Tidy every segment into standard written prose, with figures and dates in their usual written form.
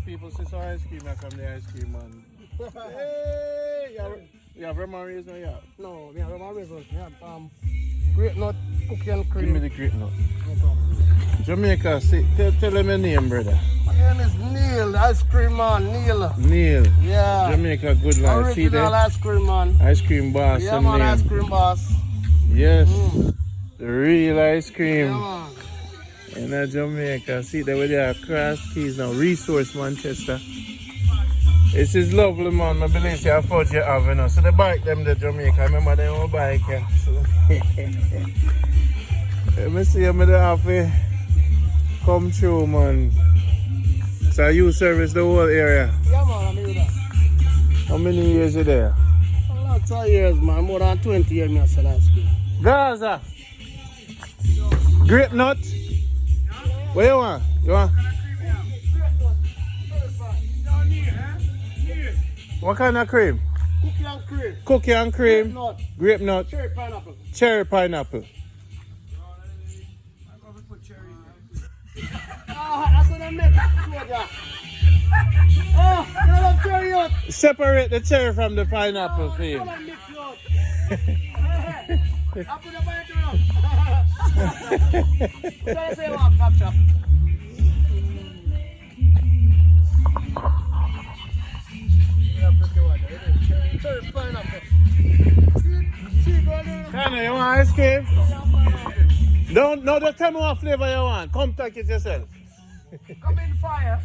People see some ice cream, I come the ice cream man. Hey, you have rum and raisin or you have? No, we have rum and raisin. We have grape nut, cookie and cream. Give me the grape nut. No problem. Jamaica, tell them your name, brother. My name is Neil, ice cream man, Neil. Neil. Yeah. Jamaica, good life. Original See there? ice cream man. Ice cream boss. Yeah man, name. ice cream boss. Yes. The real ice cream. Yeah man. In Jamaica, see that with their cross keys now, Resource Manchester. This is lovely man, I believe I thought you have, you know. So the bike them the Jamaica, I remember them on bike here. So let me see them have to come through man. So you service the whole area? Yeah man, I'm here that. How many years are there? Lots of years man, more than 20 years me I sell ice cream. Gaza! Grape nut? What you want? You want? What kind of cream? Cookie and cream. Cookie and cream. Grape nut. Grape nut. Cherry pineapple. Cherry pineapple. That's what I make. Oh, you love cherry out. Separate the cherry from the pineapple for you. I mix you out. I put the pineapple out. What do I say about capture? Cherry pineapple. Kinda, you want ice cream? Don't, no, just tell me what flavor you want. Come take it yourself. Come in fire.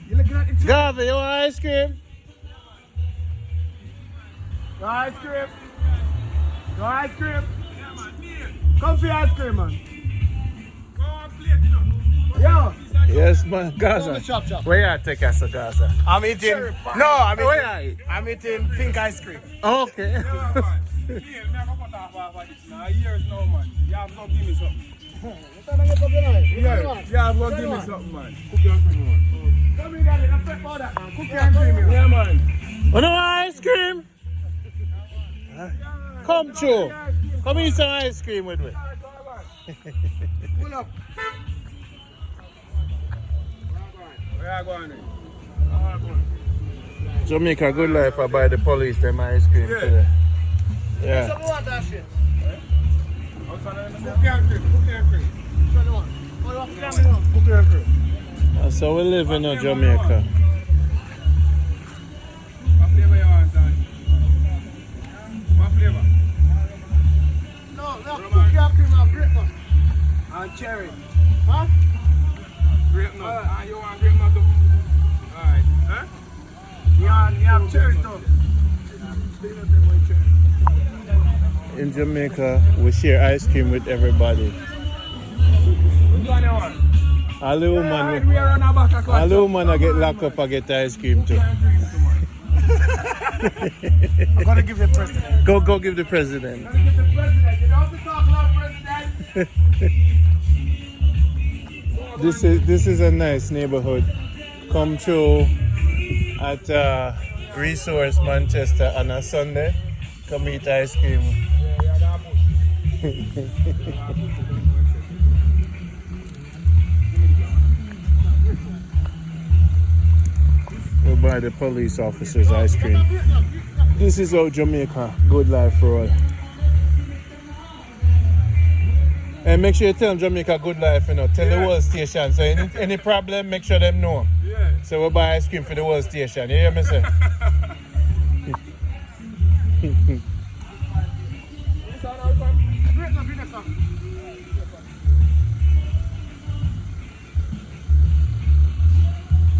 You looking at the Garvey, you want ice cream? no ice cream. No ice cream. Come for ice cream, man. Yo. Yes, man. Gaza. Chop, chop. Where you take us to Gaza? I'm eating. Where you? I'm eating pink ice cream. Okay. Years now, man. You have to give me something. You have to give me something, man. Cookie and cream, man. Come in, daddy. Let's prep all that, man. Cookie and cream. Yeah, man. You know ice cream? Come through. Come eat some ice cream with me. Pull up. Where are you going? Jamaica good life I buy the police them ice cream today. Yeah. Some more of that shit. Cookie and cream. Cookie and cream. Cookie and cream. That's how we live in Jamaica. What flavor you want, son? What flavor? No, cookie and cream and grape nut. And cherry. Huh? Grape nut. And you want grape nut too? Alright. Huh? You have cherry too. In Jamaica, we share ice cream with everybody. Which one you want? All the women, We are on a back of all the women I get locked up, I get ice cream too. I'm gonna give the president. Go give the president. I'm gonna give the president. You don't have to talk loud, president. This is a nice neighborhood. Come through at Resource Manchester on a Sunday. Come eat ice cream. We'll buy the police officers ice cream. This is our Jamaica. Good life for all. And make sure you tell them Jamaica good life, you know. Tell the whole station. So any problem, make sure them know. Yeah. So we'll buy ice cream for the whole station. You hear me say?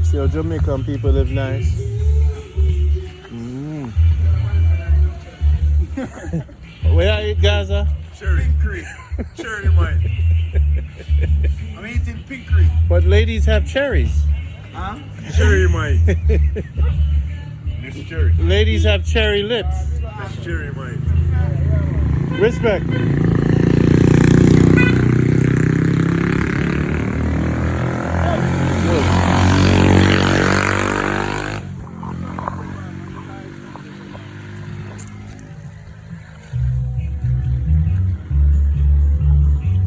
See how Jamaican people live nice. Where are you, Gaza? Cherry cream. Cherry mine. I'm eating pink cream. But ladies have cherries. Huh? Cherry mine. This cherry. Ladies have cherry lips. That's cherry mine. Respect.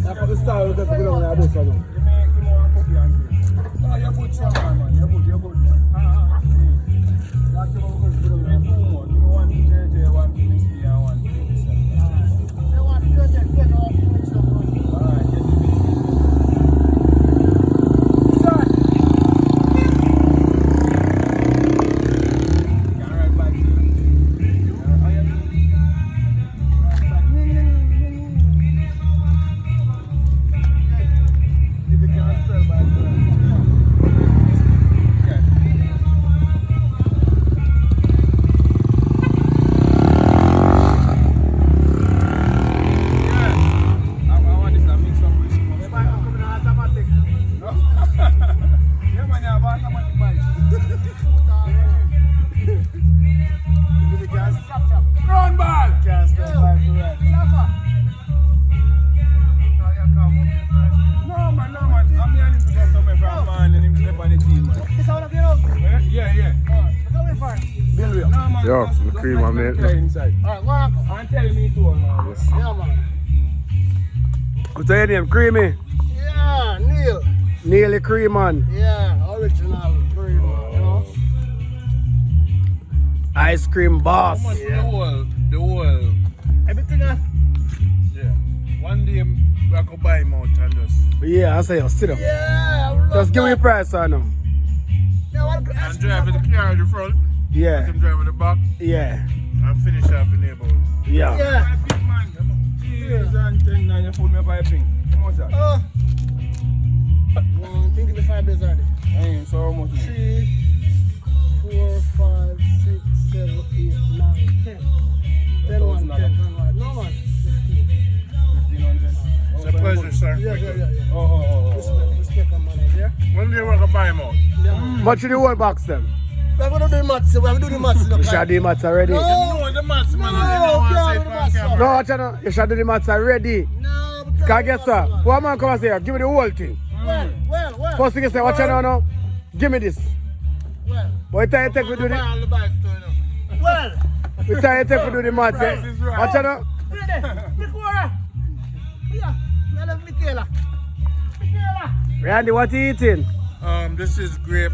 That's what the style of the No, you're good, man. You're good, man. That's the one who's good. You want to JJ, one to Misty, and one to Misty. They want to JJ, get off the mix up. Alright, get the Yo, the cream on it. Alright, and tell me too. Yeah, man. What's your name? Creamy? Yeah, Neil. Nearly cream man. Yeah, original cream, you know. Ice cream boss. The whole. Everything Yeah. One day I go buy him out and just. Yeah, I say, yo, sit up. Yeah, Just give me the price I know. And drive the car in the front. Yeah, Let him drive in the back. yeah, And finish off in the neighborhood. yeah. Yeah. Cheese and 10 and you fool me piping. How much that? Think of the 5 days already. Hey, so how much? 3, 4, 5, 6, 7, 8, 9, 10. 10, 1, 10, 1. No, man. 15. 1500. It's a pleasure, sir. Yeah. Oh. Respect on money, yeah? One day we're going to buy him out. Yeah. Much of the whole box them. We're going to do the maths. We're going to do the maths. You should do the maths already. No. No, the maths, man. No, I didn't want to can't say do it the on maths, camera. No, Chana, you should do the maths already. No. Can guess what? One man come and say, give me the whole thing. Well. First thing you say, watch out now, give me this. Well. What time you take to do the Well. what time you take to do the maths? Price is right. Watch out now. Randy, what you eating? This is grape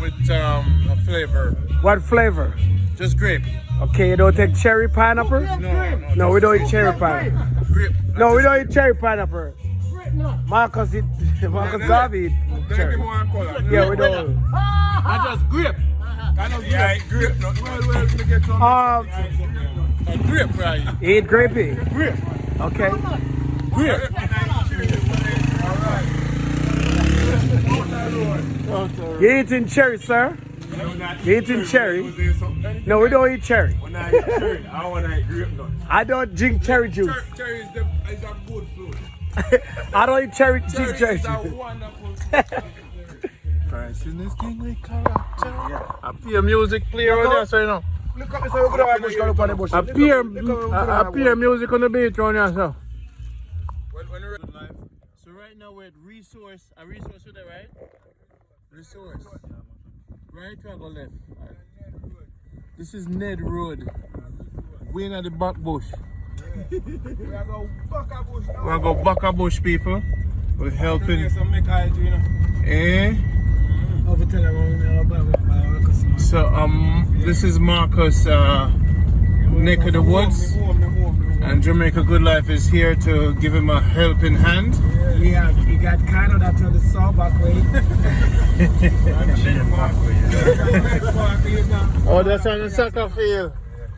with a flavor. What flavor? Just grape. Okay, you don't take cherry pineapple? No, we don't eat cherry pineapple. Grape. No, we don't eat cherry pineapple. Marcus Garvey eat cherry. Yeah, we don't. I just grape. Kind of grape. Well, let me get some. A grape, right? You eat grapey? Grape. Okay. Grape. You eating cherry, sir? You eating cherry? No, we don't eat cherry. When I eat cherry, I want to eat grape nut. I don't drink cherry juice. Cherry is a good fruit. I don't eat cherry Cherry juice. is a wonderful fruit. Price in this king with character. I play music player on there, so you know. Look up, so we're going to bush, go up on the bush. I play music on the beach on there, so. So right now we're at resource. A resource with it, right? Resource. Right or go left? This is Ned Road. We're in the back bush. We're going to go Baka Bush now. We're going to go Baka Bush, people. We're helping. Some mycology, you know. Eh? Over tell them So this is Marcus neck of the woods, and Jamaica Good Life is here to give him a helping hand. Yeah, he got kind of that on the saw back way. Oh, that's on the soccer field.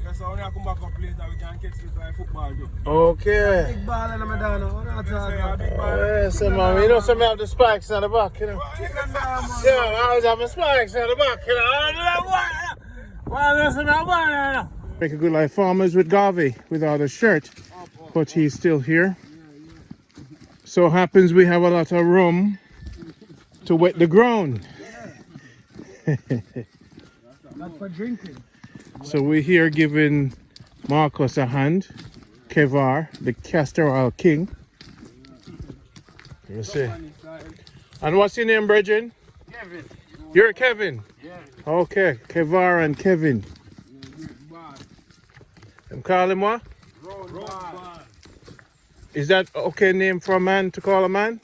That's how I come back up later, we can catch this by football too. Okay. Big ball in the Madonna. Yeah, so man, you know, some have the spikes on the back, you know. Yeah, I always have the spikes on the back, you know. Why doesn't that one? Make a Good Life Farmers with Garvey without a shirt, but he's still here. So happens we have a lot of room to wet the ground. Not for drinking. So we're here giving Marcus a hand, Kevar, the castor oil king. Let me see. And what's your name, Bridget? Kevin. You're Kevin? Yeah. Okay, Kevar and Kevin. Them call him what? Road. Is that okay name for a man to call a man?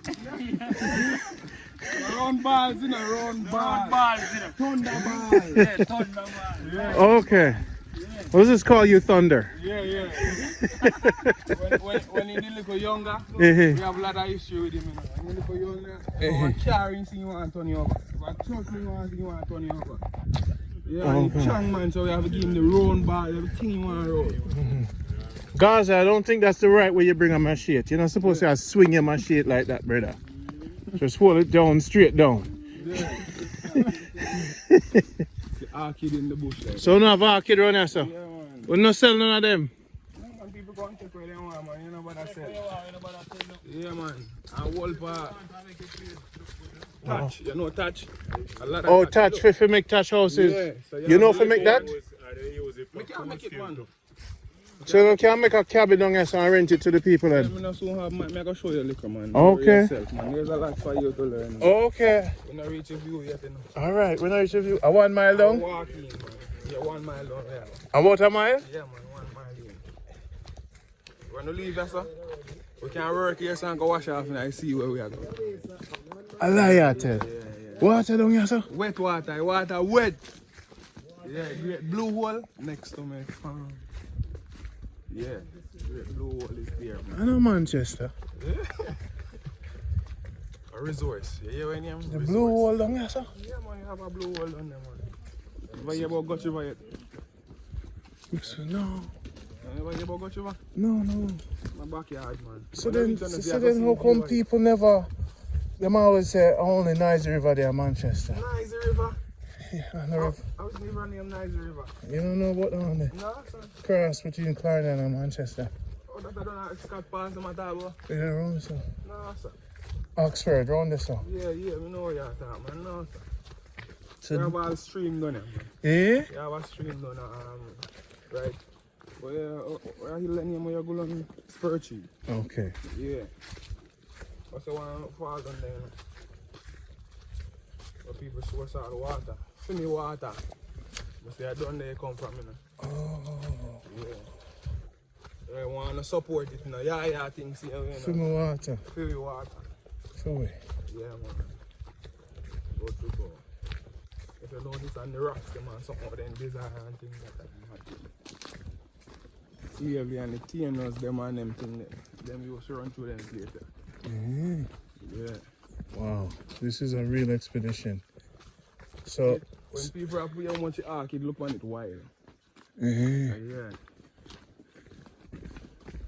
Round round balls in a round ball. Thunder ball. Yeah, thunder man. Okay. What's this call you Thunder? Yeah. when he little younger, Eh, we have a lot of history with him. You know. When he little younger, if a car in you want to turn you over. If a truck you want to turn you over. Yeah, and he chang man, so we have to give him the round ball, everything you want to roll. Gaza, I don't think that's the right way you bring a machete. You're not supposed to swing your machete like that, brother. Just hold it down, straight down. Yeah. Our kid in the bush. Like. So now have our kid around here, sir? Yeah, man. We're not selling none of them. No, man, people go and take where they want, man. You know what I said? Yeah, man. And Wolf, touch. You know touch? A lot of Oh, touch, if you make touch houses. Yeah. So You know if you make that? We can't make it, man. So you can make a cabin down here so I rent it to the people then? I'm not soon have, man. I'm going to show you a liquor, man. Okay. Yourself, man. There's a lot for you to learn. Okay. We're not reach a view yet, you know. Alright, we're not reaching you. A 1 mile I'm down? walking, man. Yeah, 1 mile down, yeah. About a mile? Yeah, man, 1 mile in. When we leave that, sir, we can work here, so I can go wash off and I see where we are going. A liar, tell. Water down here, sir? Wet water, water wet. Yeah, great blue hole next to me. Yeah, great blue hole is there, man. I know Manchester. A resource. You hear when you The blue hole down here, sir? Yeah, man, you have a blue hole down there, man. But you about got you yet? No. You about got you? No. My backyard, man. So then how come people never... Them always say only Nice River there, Manchester. Nice River? Yeah, I know. I was never named Nice River. You don't know what down there? No, sir. Cross between Clarendon and Manchester. Oh, that I don't know. Scott Pass them at all. Yeah, around so. No, sir. Oxford, round there, so. Yeah, we know what you're talking, man. No, sir. So You have a stream down there, man. eh? You have a stream down there, right? But yeah, where you letting him where you go on Spurtree? Okay. Yeah. What's the one falls on there, you know? Where people source out the water. Fill me water. But they are down there come from, you know. Oh. Yeah. I want to support it, you know. Yeah, things here, you know. Fill me water. Fill your water. Fill me. Yeah, man. Go through, go. If you notice on the rocks, them and some of them desire and things like that. See every and the TNOs, them and them thing them used to run through them later. Mm. Yeah. Wow, this is a real expedition. So, When people are putting how much arc, it look on it wild. yeah.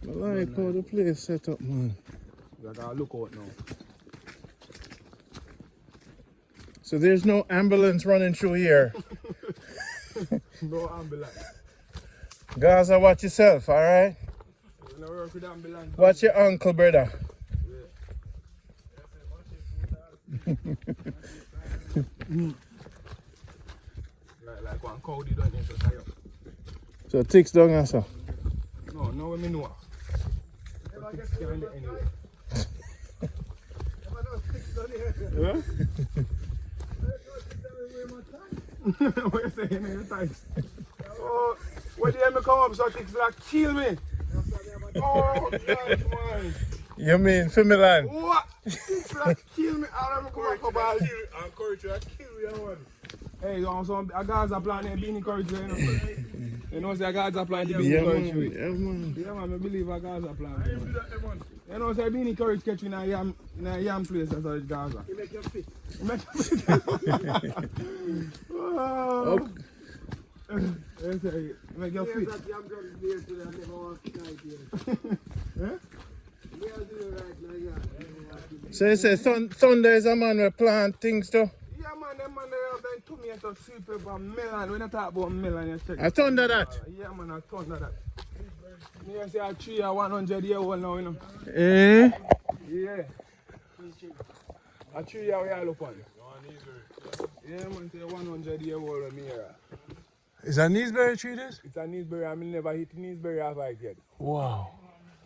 I like how the place set up, man. You gotta look out now. So there's no ambulance running through here. No ambulance. Gaza, watch yourself, alright? You know, work with ambulance. Watch your uncle, brother. Like one cow did on it, tie up. So ticks down here, sir. No, no, when me know. But it's behind it anyway. Yeah? What you saying in your tights? Oh, when the enemy come up, so things like kill me. Oh, God, man. You mean for Milan? What? Things like kill me. I don't come up about you. I encourage you to kill your one. Hey, so a guys are planning to be encouraged, you know. You know, say a guys are planning to be Yeah, encouraged. man. Yeah, man. Yeah, man, I believe a guys are planning. You know, say being encouraged catch you in a yam place as a Gaza. You make your fit. Make your fit. Oh. You say, make your fit. So you say Thunder is a man who plant things too? Yeah, man, them man they have tomato, sweet pepper, melon. When I talk about melon, you check. I Thunder that? Yeah, man, I Thunder that. Me say a tree are 100 years old now, you know. Eh? Yeah. A tree are we all up on. Yeah, man, say 100 years old when me here. Is that Neesbury tree this? It's a Neesbury, I mean, never hit Neesbury half I get. Wow.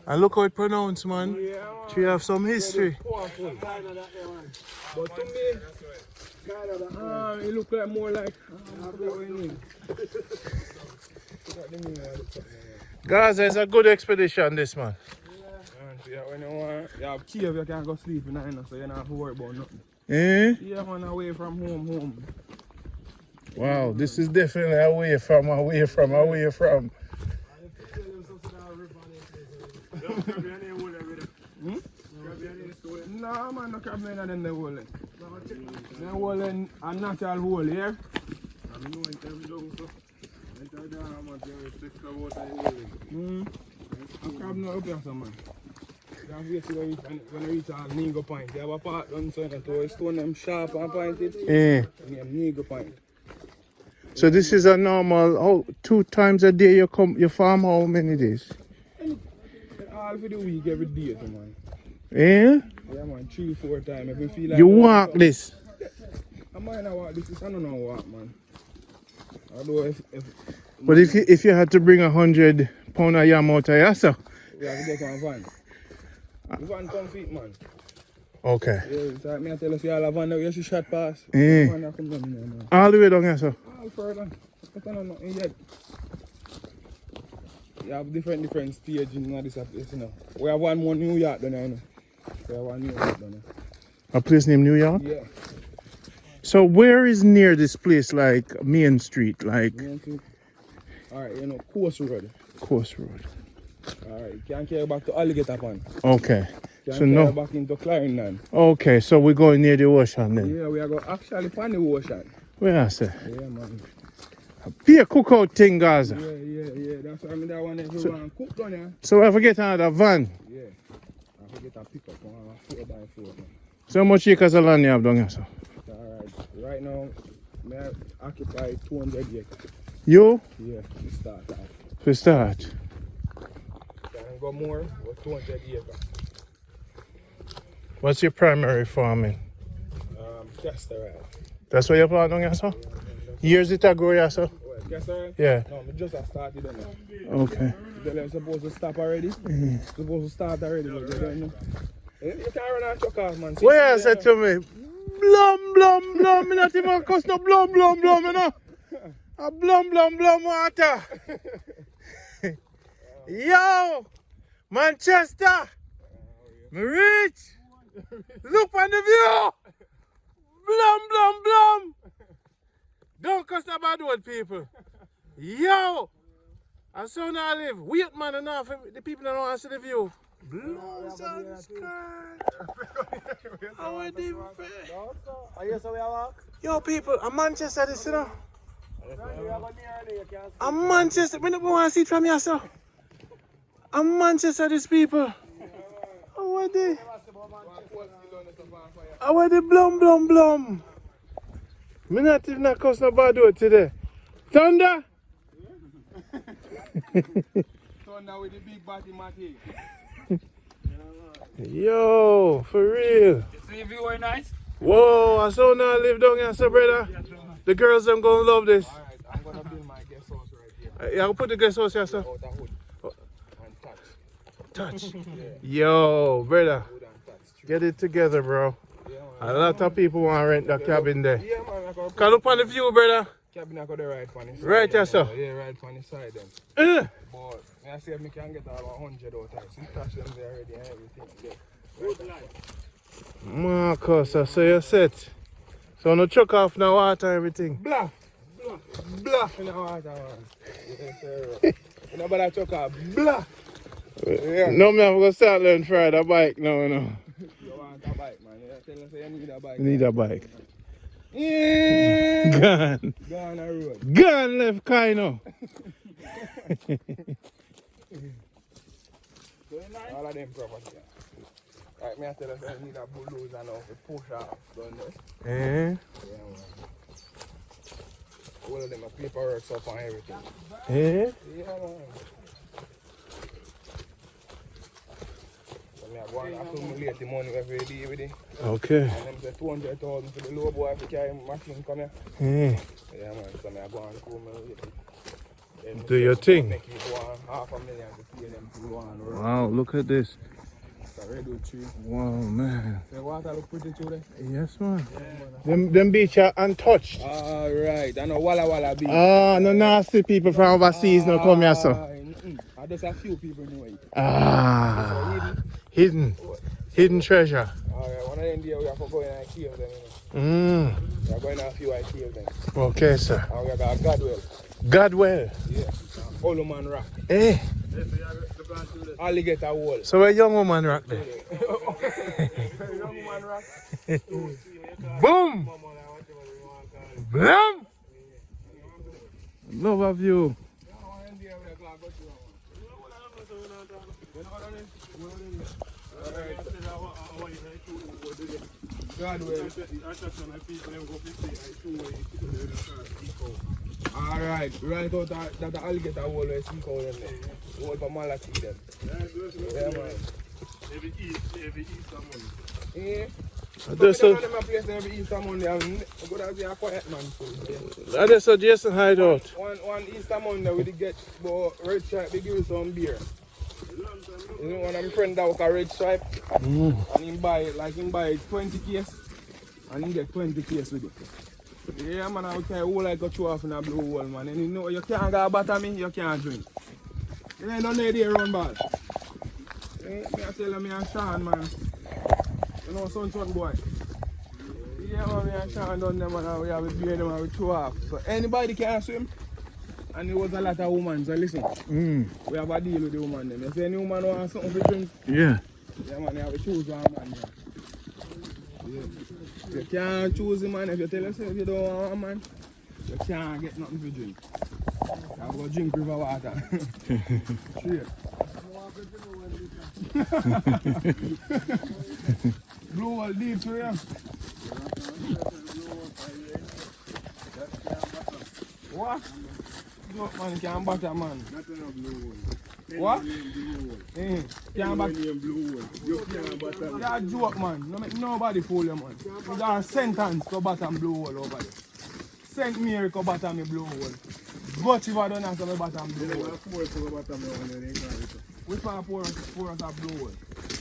And look how it pronounced, man. Yeah, man. Tree have some history. Powerful. But to me, it look like more like Gaza is a good expedition, this man. Yeah, when you want, you have cave, you can go sleep in, so you don't have to worry about nothing. Eh? Yeah, man, away from home. Wow, this is definitely away from. Nah, man, no crab in them the hole. The hole in a natural hole here. I know in terms of so. I tell you how much you respect the water in a crab no up here, so man. You can wait till when you reach a Nego point. You have a part done so that you stone them sharp and pointed. Eh. And you have Nego point. So this is a normal. Oh, 2 times a day you come. You farm how many days? All for the week, every day, so man. Eh? Yeah, man, 3-4 times. If you feel like You walk this. I might not walk this. I don't know what, man. Although if But if you had to bring 100 pound of yam out of yourself. we have to get one van. The van come fit, man. Okay. Yeah, so me I tell you, see all the van that you should shot past. Eh. The van that come down here, man. All the way down here, sir. All further. I don't know nothing yet. You have different stages in this place, you know. We have one more New York down there, you know. We have one New York down there. A place named New York? Yeah. So where is near this place, like Main Street, like Alright, you know, Coast Road. Coast Road? Alright, you can't carry back to Alligator Pond. Okay. You So can't no. carry back into Clarendon. Okay, so we're going near the ocean then. Yeah, we are going actually find the ocean. Where I say? Yeah, man. Be a cookout thing, Gaza. Yeah. That's why I mean that one everyone cook down here. So we have to get another van. Yeah. I forget a pickup on a 4x4. Man. So how much acres of land you have down here, sir? Alright. Right now, I occupy 200 acres. You? Yeah, to start off. To start. Can go more, but 200 acres. What's your primary farming? Castor. That's what you plant down here, sir? Years it ago, yeah, sir? Castor? Yeah. No, I just started on it. Okay. They're supposed to stop already. Supposed to start already, but they don't know. You can't run a truck off, man. Where you said to me? Blum. Me not even cost no blum, you know? A blum water. Yo! Manchester! Me reach! Look on the view! Blum! Don't cost a bad word, people. Yo! I saw now live. Wait, man, enough. The people don't want to see the view. Blues and skirt. How are they? Yo, people, I'm Manchester, this, you know. I'm Manchester. We don't want to see it from yourself. I'm Manchester, these people. How are they? How are they? Blum. Me not even not cost no bad word today. Thunder? Thunder with the big body matty. Yo, for real. See if you were nice. Whoa, I saw now live down here, so brother. The girls them gonna love this. Alright, I'm gonna build my guest house right here. Yeah, I'll put the guest house here, sir. Out the hood. And touch. Touch. Yo, brother. Hood and touch. Get it together, bro. Yeah, man. A lot of people want to rent the cabin there. Yeah, man. I got Can look on the view, brother. cabin I got the right on the side. Right here, sir. Yeah, right on the side then. Uh, But I see if I can get about 100 out of it. See, touch them there already and everything. Yeah. Marcus, I say you set. So no chuck off now water and everything. Bluff in the water, man. Yes, sir. You know about that chuck off? Bluff. Yeah. No, man, I'm going to start learning to ride a bike now, you know. You want a bike, man. You tell us you need a bike. You need a bike. Yeah. Gone. Go on the road. Gone left kind of. All of them property. Right, me I tell us I need a bulldozer now to push off down there. Eh? Yeah, man. All of them are paperwork up and everything. Eh? Yeah, man. So me I go and accumulate the money every day with it. Okay. And them say 200,000 for the low boy to carry machine come here. Eh. Yeah, man. So me I go and accumulate it. Then Do your thing. Make you go on $500,000 to pay them to go on the road. Wow, look at this. It's a redwood tree. Wow, man. The water look pretty too there. Yes, man. Them beach are untouched. Alright, I know Walla Beach. Ah, no nasty people from overseas no come here, sir. Just a few people know it. Ah, hidden treasure. Alright, one of of them there we have to go in and kill them, you know. Mm. We are going to a few and kill them. Okay, sir. And we got Godwell. Godwell. Yeah. Oluman Rock. Hey. Alligator Wall. So a young woman rock there. Young woman rock. Boom! Blam! Love of you. Alright, right out that alligator wall where see how them there. Wall for Malachi them. Yeah, man. Every Easter morning. Yeah. That's So a, them a place every Easter Monday and go to be a quiet man. that's a Jason hideout. One Easter Monday we did get red stripe, they give you some beer. You know one of my friend that work a red stripe and he buy 20 case and he get 20 case with it. Yeah man, I can all like got you off in a blue hole man. And you know you can't go butter me, you can't drink. You ain't no need to run ball. Me I tell you me and Sean man. You know son boy. Yeah man, me and Sean done them and we have a beer them and we chew off. So anybody can swim. And there was a lot of women, so listen. We have a deal with the woman them. If any woman wants something to drink, Yeah. yeah man, you have to choose one man. Yeah. You can't choose a man if you tell yourself you don't want a man. You can't get nothing to drink. You have to drink river water. Straight. Blue all deep to you. What? Look man, can't butter man. What? Can't butter. You're a joke man. No make nobody fool you man. You got a sentence to butter and blue hole over there. Saint Mary to butter me blue hole. But if I don't have to butter and blue hole. Which one pour us a blue hole?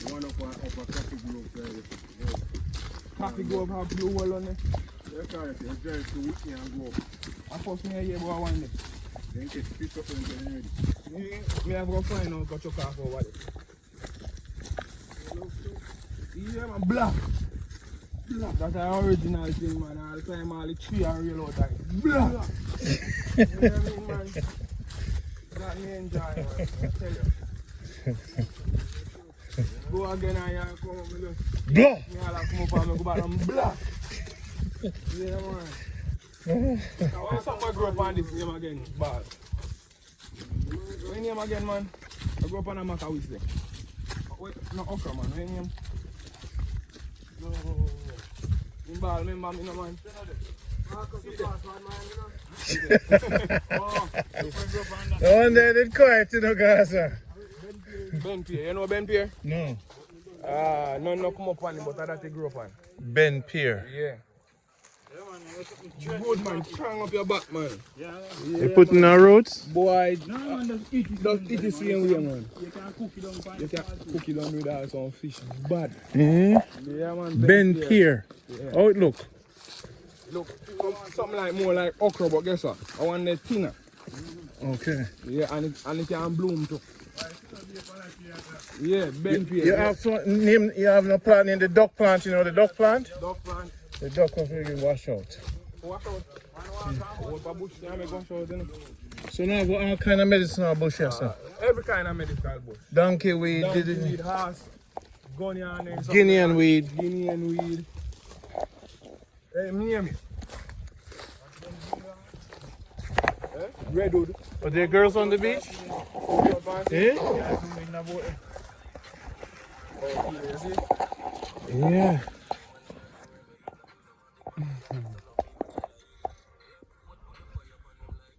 One of a coffee group. Coffee go have blue hole on it. You drive to Whitney and go up. I fuck me here boy one day. Then get picked up and get ready. Me have to find out got your car over there. Yeah man, black. Black. That's an original thing man. All the time all the tree are real out there. Black. You know what I mean man? That me enjoy man, I tell you. Go again and you come up with this. Blah! Me all come up and go back and black. Yeah man. Why something I grew up on this name again? Ball. What name again man? I grew up on a maca with them. Wait, no okra man, what name? No. In Ball, remember me no man? The one there did quiet, you know, Gaza. Ben Pierre, you know Ben Pierre? No. No come up on him, but that they grew up on. Ben Pierre. Yeah. Good man, strong up your back man. You putting our roots? Boy, just eat the same way man. You can cook it down with that some fish. Bad. Yeah man. Ben Pierre. Yeah. How it look? Look, something like more like okra, but guess what? I want the thinner. Okay. Yeah, and it can bloom too. Yeah, Ben Pierre. You have some name, you have no plant in the duck plant, you know the duck plant? Duck plant. The duck will really wash out. Wash out. What a bush, yeah, make wash out, you know. So now what all kind of medicinal bush here, sir? Every kind of medical bush. Donkey weed, Donkey weed, horse, Guinean weed. Guinean weed. Hey, name it. Redwood. Are there girls on the beach? Eh? Yeah.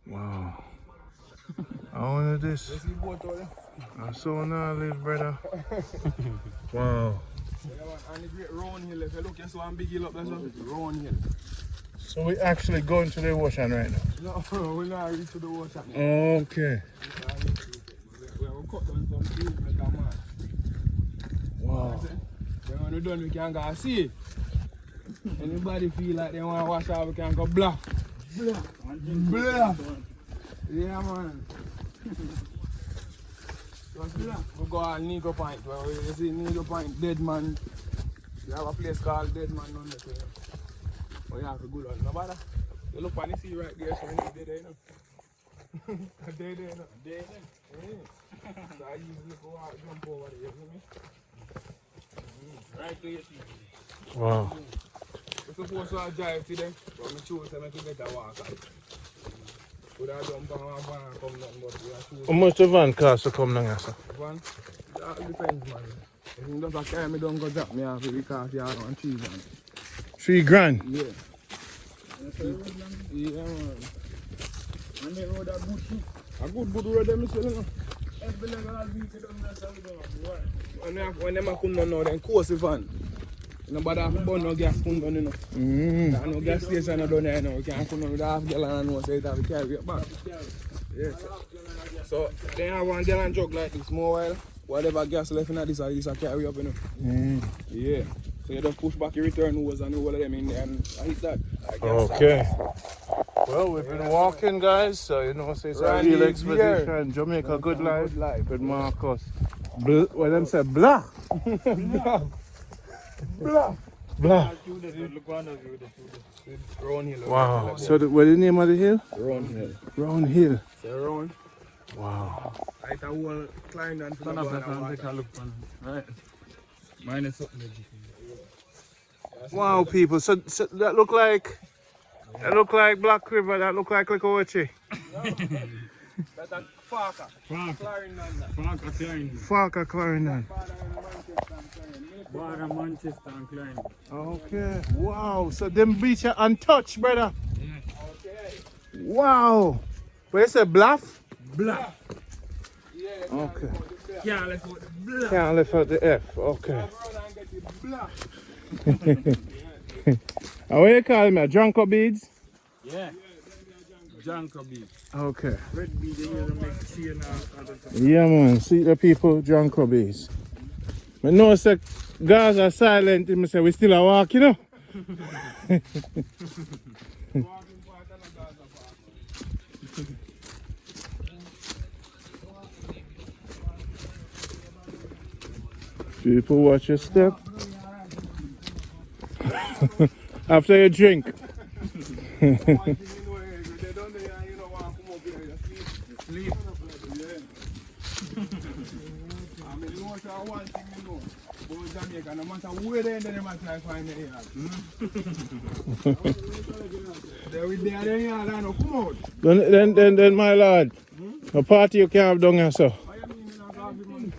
Wow. I wanted this. I saw now live, brother. Wow. And the great round hill. If you look, you see one big hill up there, so round hill. So we actually going to the ocean right now? No, we're not reach to the ocean. Okay. We have cut down some trees, make a man. Wow. Then when we're done, we can go see it. Anybody feel like they want to wash out, we can go bluff. Bluff. Bluff. Yeah, man. Just bluff. We go on Nico Point. Where you see Nico Point, dead man. You have a place called Dead Man on the thing. Oh, you have to go on. No matter. You look on the sea right there, so you know they're there, you know. They're there, you know. They're there. Yeah. So I usually go out, jump over there, you know me? Right to your feet. Wow. We're supposed to drive today, but I choose to make it better walk out. Could I jump on one van and come down, but we are choosing. How much the van cost to come down here, sir? Van? That depends, man. If you don't carry me down, go drop me off because you are on cheese, man. 3 grand? Yeah. Yeah, man. And the road are good too. A good road, them say, you know. Every legal week, you don't mess up with them. When them come down now, then course the van. Nobody have to burn no gas come down, you know. There's no gas station down there, you know. We can't come down with half gallon and no, so it have to carry it back. Yeah. So, they have 1 gallon jug like this, more while. Whatever gas left in this I carry up, you know. Yeah. So you just push back your return hose and all of them in there and I hit that. Okay. Well, we've been walking, guys, so you know, so it's a real expedition. Jamaica, good life. With Marcus. What them say? Bluff. Bluff. Bluff. Wow. So what's the name of the hill? Round Hill. Round Hill. So round. Wow. I will climb down to the water. Right. Mine is something. Wow, people. So that look like Black River. That look like Ochi. That's a Farka. Farka Clarendon. Bar Manchester and Klein. Okay. Wow. So them beach are untouched, brother. Yeah. Okay. Wow. Where you say bluff? Bluff. Yeah. Okay. Can't let out the bluff. Can't lift out the F. Okay. What you call me? Drunko beads? Yeah. Janko beef. Okay. Red beef, they use to make chain and other stuff. Yeah, man. See the people, Drunko beads. But no, say, guys are silent. I say, we still a walk, you know? People, watch your step. After you drink. Jamaica, no matter where they end, they must try to find the yard. They will there, then yard, and no come out. Then, my lord, a party you can't have down here, sir. What you mean, you don't have the money?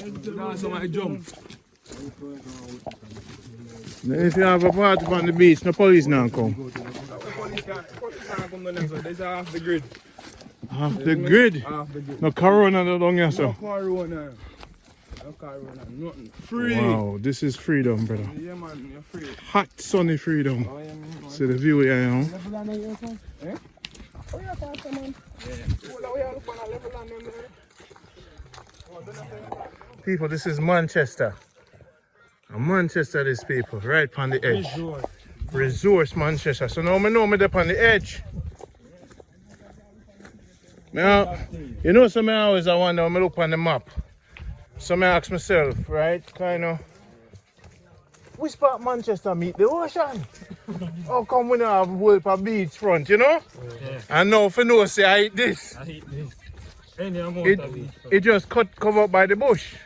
That's how I jump. If you have a party on the beach, no police now come. Police can't come down there, so there's half the grid. Half the grid? Half the grid. No corona down here, No sir. corona. No corona, nothing. Free. Wow, this is freedom, brother. Yeah, man, you're free. Hot, sunny freedom. Oh, yeah, man. See the view here, you know. Level land on your son? Eh? Oh, yeah, Pastor, man. Yeah. Oh, yeah, look on a level land on there. Oh, don't have to- People, this is Manchester. Manchester, these people, right on the edge. Resource Manchester. So now I know me up on the edge. Now, you know, some I always wonder when I look on the map. So I ask myself, right, kind of, which part of Manchester meet the ocean? How come we don't have a whole beach front, you know? Yeah. And now if you know, say I eat this. I hate this. Any amount of beef. It just covered by the bush.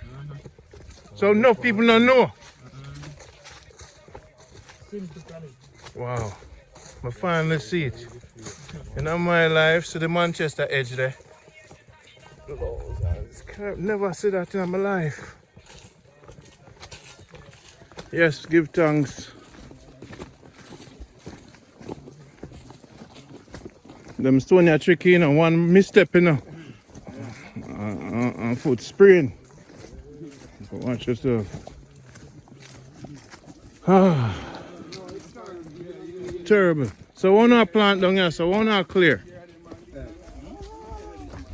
So enough people don't know. Wow. I finally see it. In my life, so the Manchester edge there. Never see that in my life. Yes, give thanks. Them stone are tricky, you know, one misstep, you know. Foot spraying. Watch yourself. Terrible. So one not plant down here, so one not clear.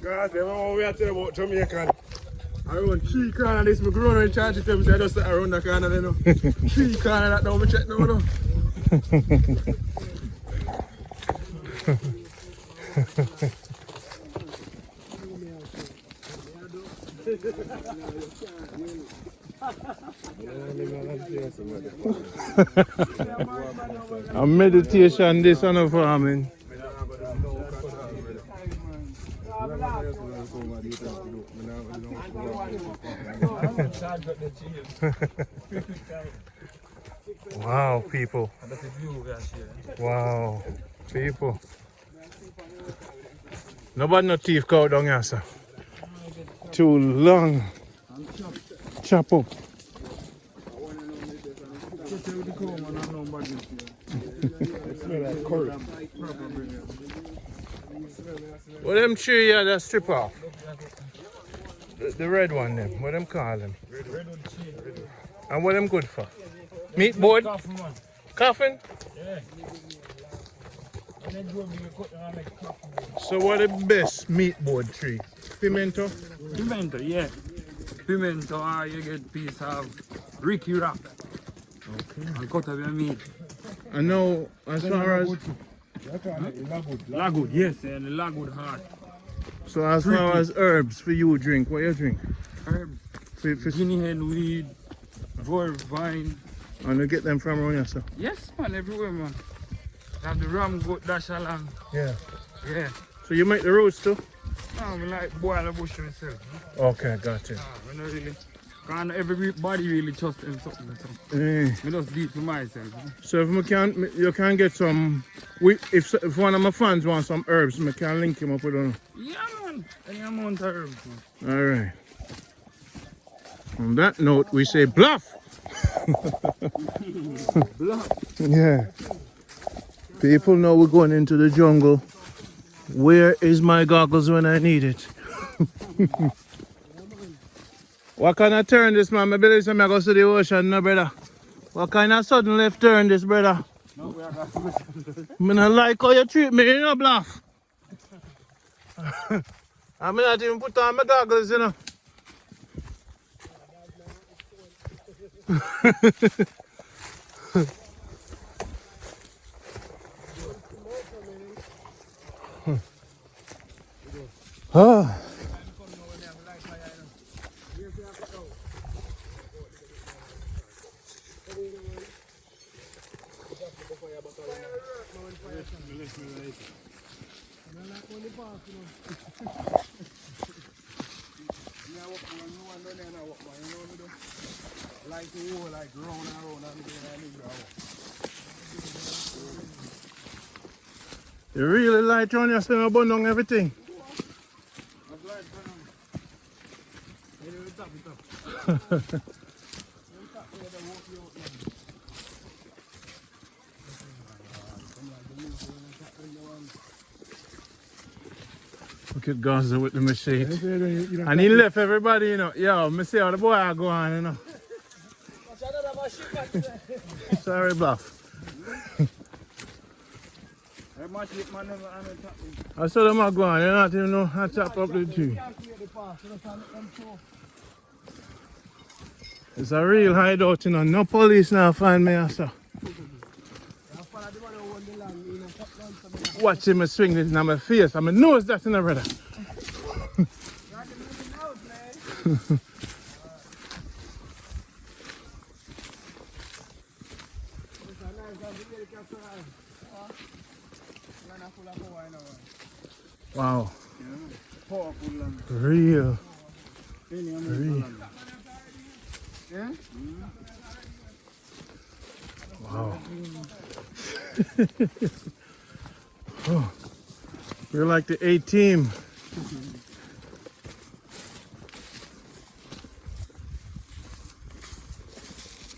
Guys, remember we are talking about Jamaican. I run 3 corners this, my grown and charge it to them, so I just start around the corner, you know. 3 corners that now, I check now, no. A meditation, this and a farming. Wow, people. Wow, people. Nobody no teeth cow down here, sir. Too long. Chop up. What them tree here that strip off? The red one them. What them call them? And what them good for? Meat board? Coffin? Yeah. So what the best meat board tree? Pimento? Pimento, yeah. Pimento, or you get piece of Ricky Rock. Okay. And cut up your meat. I know as far as Lagwood, yes, and the Lagwood heart. so as far as herbs for you drink, what you drink? Herbs, For guinea hen weed, vine. and you get them from around here, sir? Yes, man, everywhere, man. Have the ram goat dash along. Yeah. Yeah. So you make the roots too? No, I like boil the bush myself. Okay, gotcha. I not really. Can't everybody really trust in something. So. Eh. I just do it for myself. So if you can get some, if one of my fans wants some herbs, I can link him up with them. Yeah, man. Any amount of herbs, man. All right. On that note, we say bluff. Bluff. Yeah. People know we're going into the jungle. Where is my goggles when I need it? What kind of turn this, man? My belly say I go to the ocean, no, brother. What kind of sudden left turn this, brother? No, we are going to I don't like how you treat me, you know, bluff. I'm not even put on my goggles, you know. Ah. You really light on your skin, burn down everything. Look at Gaza with the machete. And he left everybody, you know. Yo, me see how the boy are going, you know. Sorry, Bluff. I saw them are going, you're not even know how to chop up the tree. It's a real hideout, you know. No police now find me, sir. Watch him swing this in my face. I mean, nose that in the brother. Wow. Real. Real. Wow. Oh, we're like the A team.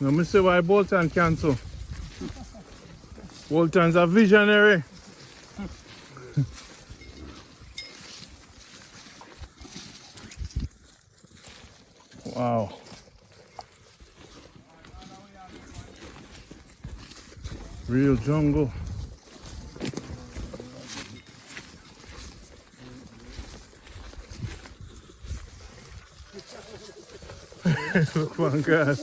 Let me see why Bolton cancel. Bolton's a visionary. Wow. Real jungle. Look one guy.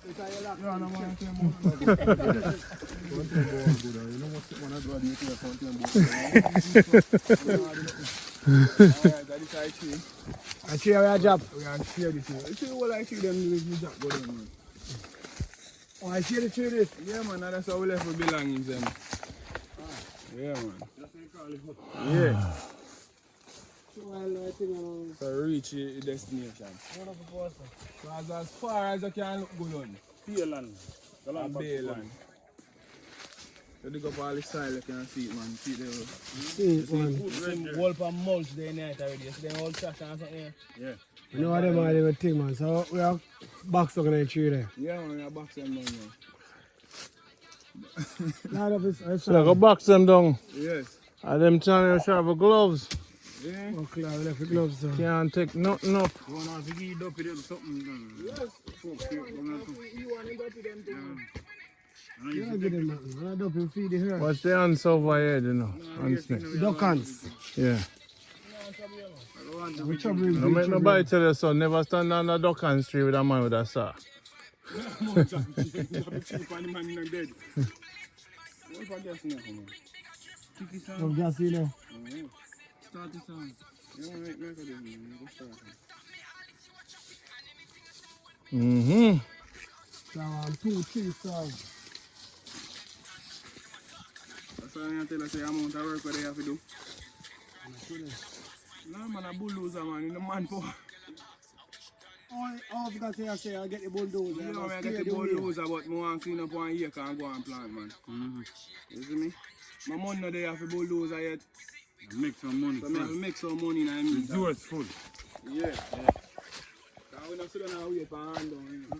Yeah, no man, you know what's the one I draw the Alright, that is our tree. I share your job. We are share the tree. You see what I see them the job go down, man. Oh, I share the tree this. Yeah man, and that's how we left with belongings then. Yeah man. Yeah. So reach the destination. So as far as I can look good on. Pale land. A bay land. So dig up all the soil you can see it man. See the See it, man. Some wolf and mulch there night already. You see them old trash and something here? yeah. You know what them are the thing, man. So we have box on the tree there. Yeah man, we are box them down Line up his So I go box them down. Yes. And them trying to have gloves. Yeah. Oh, clear, we left the gloves down. Can't take nothing up. You want to heat up with them something? Yes. You want to go to them too? You don't get them nothing. When I dump him, feed the herd. Watch the hands over here, you know. Hands next. Duck hands. Yeah. We trouble him. Don't make nobody tell your son never stand on the duck hands tree with a man with a saw. Of gas, you know. Start the song. Mm-hmm. So, 2, 3 songs. That's why I tell us the amount of work what they have to do. No man, a bulldozer man, in the man for. Oh, because I say I get the bulldozer. You know, I get the bulldozer, but I want to clean up 1 acre and go and plant, man. You see me? My money not there for bulldozer yet. Make some money. So I have to make some money in the meantime. Resourceful. Yeah. Because we don't sit down and wait for hand down.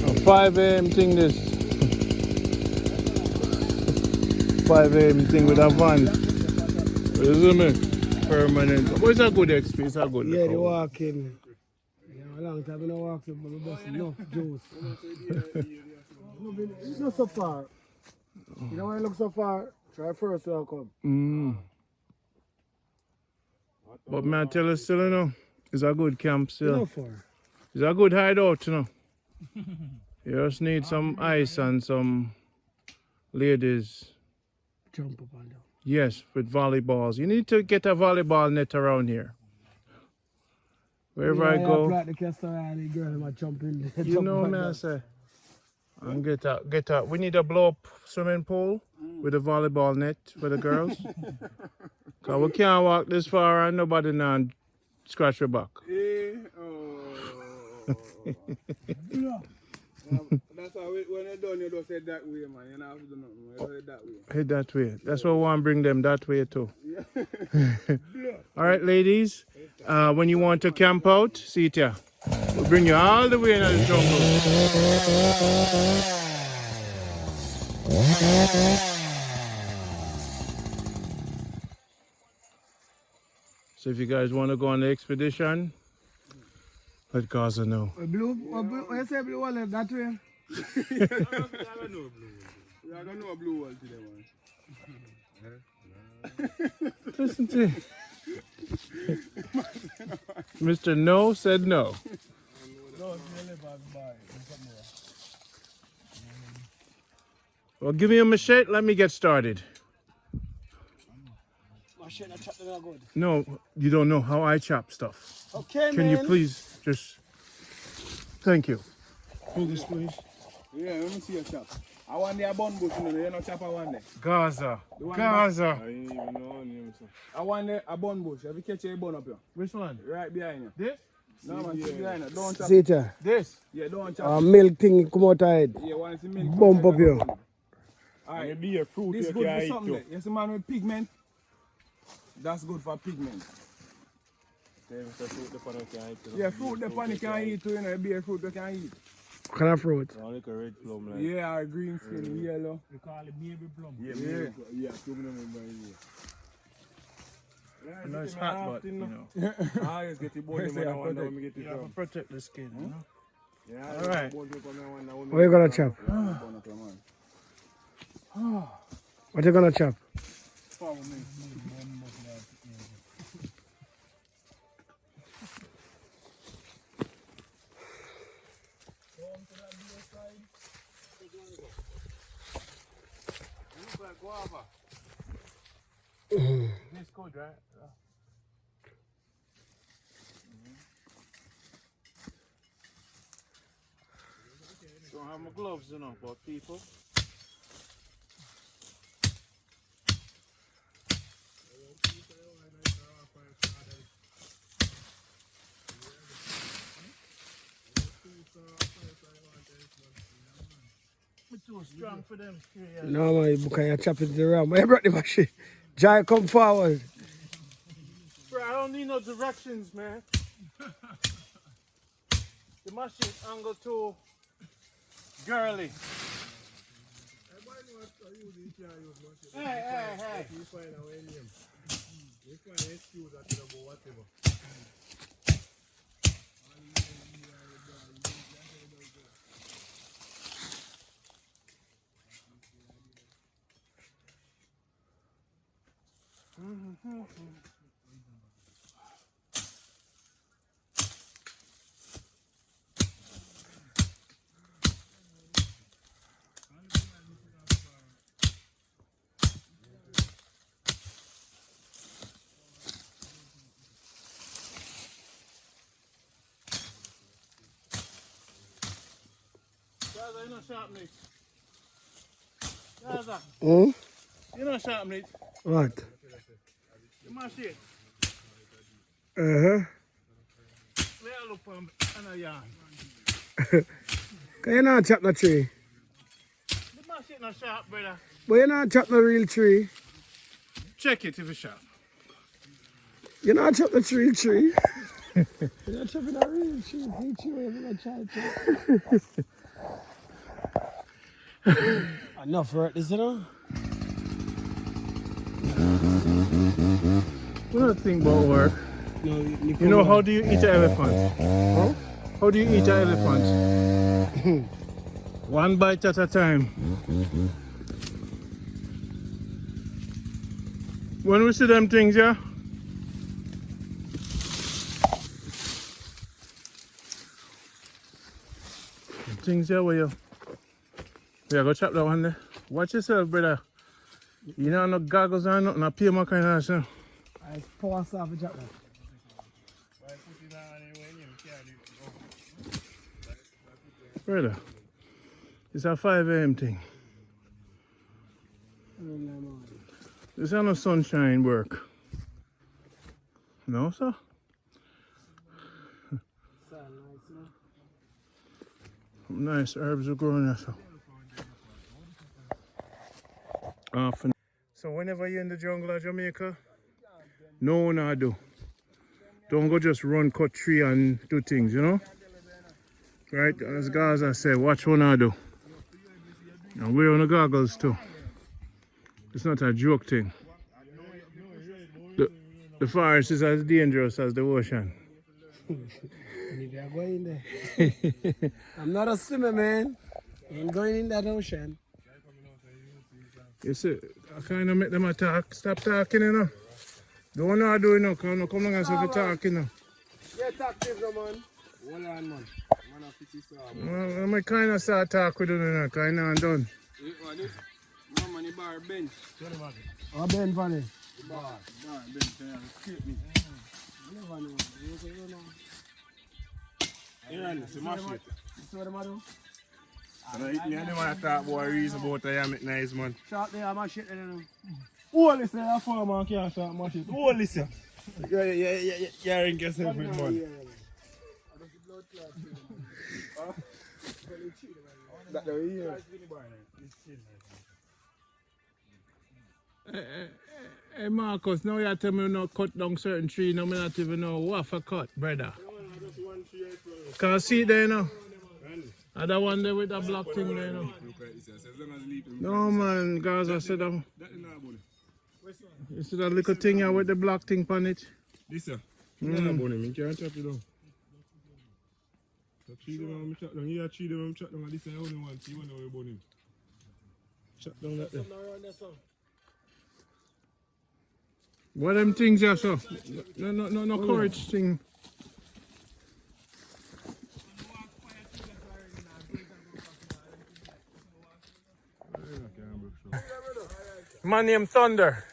A 5 a.m. thing this. 5 a.m. thing with a van. You see me? Permanent. But it's a good experience, a good Yeah, look the out. walking. Yeah, a long time I don't walk, but we just enough juice. It's not so far. You know when you look so far, try first to come. Mm. But man, I tell you still, you know, it's a good camp still. Not far. It's a good hideout, you know. You just need some ice and some ladies. Jump up and down. Yes, with volleyballs. You need to get a volleyball net around here. Wherever I go, Like the Castellani girl, I'm jumping. you know me, I say. And get out. We need a blow up swimming pool with a volleyball net for the girls. Cause we can't walk this far and nobody now scratch your back. Yeah. Oh. That's how when you're done, you just head that way, man. You don't have to do nothing. You head that way. Head that way. That's why we want to bring them that way too. All right, ladies. When you want to camp out, see it here. We'll bring you all the way into the jungle. So if you guys want to go on the expedition, let Gaza know. Blue, what you say blue wallet that way? Yeah, I don't know a blue wall today, man. Listen to it. Mr. No said no. Well, give me a machete. Let me get started. Machete chop them good. No, you don't know how I chop stuff. Okay, Can you please just... Thank you. Hold this, please. Yeah, let me see your chop. I want the bun bush, you know, you know chop I want there. Gaza. one Gaza. I didn't even know him, so. I want a bun bush. Have you catch a bun up here? Which one? Right behind you. This? No, man, sit behind you. Don't chop. See it here. This? Yeah, don't chop. Milk thing come out head. Yeah, want some milk. Bump up here. Alright, Maybe a fruit this you good can for eat something too. there. You see man with pigment? That's good for pigment. Yeah, fruit the pan you can eat too, you know, beer fruit you can eat. What kind of fruit? Like a red plum, like. Yeah, or green skin, yellow. We call it baby plum. Yeah. I know it's hot, but you know. I always get the bone when I want to get it You have to from. protect the skin, you know? Yeah, Alright. What you gonna chop? What you gonna chop? Follow me. Guava. This good, right? Don't have my gloves, you know, but people. I'm too strong for them. No man, because you're chopping the ram. Where you brought the machine? Jai, come forward. Bro, I don't need no directions, man. The machine angle too girly. Hey. Gaza, you know sharp meat. Gaza, Hmm? you know sharp meat. What? The machine. Uh-huh. Let her look for him and a yarn. Can you not chop the tree? The machine not sharp, brother. But you not chop the real tree. Check it if it's sharp. You not chop the tree. You're not chopping the real tree. Real tree, you're gonna try to chop. Enough for it, is it not? We don't think about work. No, You know, how do you eat an elephant? Huh? How do you eat an elephant? One bite at a time. When we see them things, yeah? Things there where you... Yeah, go chop that one there. Watch yourself, brother. You know, no goggles or nothing, no pay my kind of shit. I pour us off a chop that. Brother, it's a 5 AM thing. This is no sunshine work. No, sir? Nice herbs are growing there, so. So whenever you're in the jungle of Jamaica, no one I do. Don't go just run, cut tree and do things, you know? Right, as Gaza said, watch what I do. And wear on the goggles too. It's not a joke thing. The forest is as dangerous as the ocean. I'm not a swimmer, man. Ain't going in that ocean. You see, I kind of make them attack. Stop talking, you know. Don't know how to do it now. Come along and stop talking now. Yeah, talk to him, man. Hold on, man. Well, I kind of start talk with you now, kind of done. What this? Mama, the bar bench. Oh, Ben Fanny. Bar bench. Skip me. Yeah, it's a mash it. See what I'm doing? And I don't want to talk about a reason about I am nice, man. Shot there, I'm a shit there. Oh, listen, I found man can't start mash it. Oh, listen. Yeah, in yourself with man. Hey Marcus, now you tell me not cut down certain tree, no me not even know what for cut, brother. Can I see it there now? Other one there with the black thing there now. No man, guys, I said that. You see that little thing here with the black thing on it? This sir. No, you can't chop it down. So tree them chop down. Here tree them chop down. This is the only one. See one how we burn him. Chop down that there. What them things here, so? No courage thing. Man named Thunder.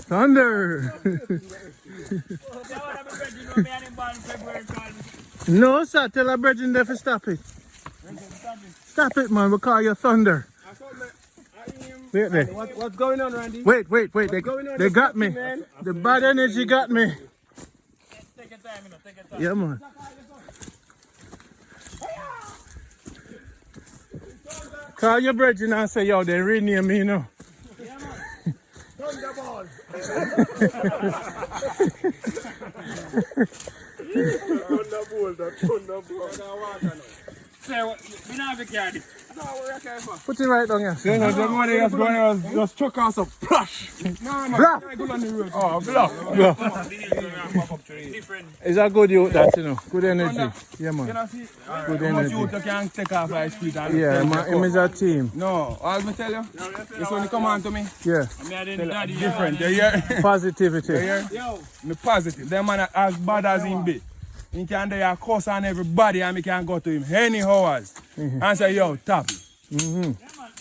Thunder. No, sir. Tell a brethren there to stop it. Stop it, man. We call you Thunder. Wait there. What's going on, Randy? Wait. They got me. The bad energy got me. Take your time, take your time. Yeah, man. Call your brethren and say, yo, they rename me, you know. Yeah, man. Thunderballs. Say what? We not have a cardi. No, we're okay, man. Put it right down here. Yeah, no, the money that's going on just chuck us a plush. No, man. Bluff. Go on the road. Oh, bluff. It's a good youth that, you know. Good energy. Yeah, man. Good energy. You can take off high speed. Yeah, him is a team. No, all me tell you, it's when you come on to me. Yeah. Different. You hear? Positivity. You hear? Me positive. Them man as bad as him be. He can do a course on everybody and me can go to him any hours and say, yo, tap it.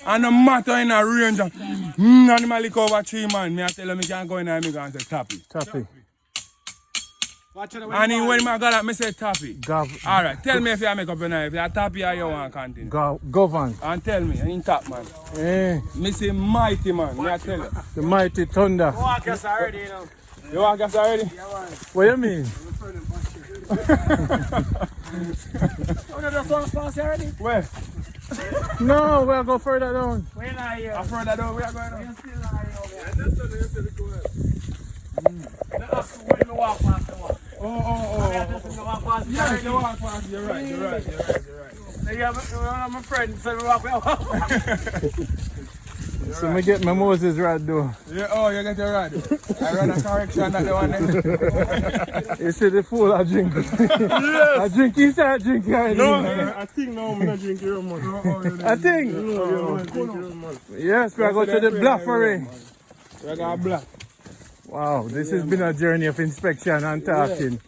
And no matter in a range of animal lick over 3 man, me I tell him me can go in and me go and say, tap it. Tap it. And he, when I got up, me say, tap it. Alright, tell me if you make up your knife, if you tap it or you want to continue. Govern. And tell me, and in tap man. Eh. Me say mighty man, me I tell you. The mighty Thunder. You walk us already, you know. You walk us already? Yeah, man. What you mean? Oh, no, that's one fast already? Where? No, we'll go further down. When are you? Further down, we are going You're on. still lying over there. When you walk past the one. Oh. Yeah, just when you walk past the Yeah, already. you walk past, you're right. So you have one of my friends, so we walk So me get my Moses right though. Yeah, oh, you get your rod. I run a correction that the one there. You see the fool I drink. Yes. I drink inside drink already. No, I think now I'm not drinking your money. I think. Yes, we are going to the bluffery. We got black. Wow, this has been a journey of inspection and talking.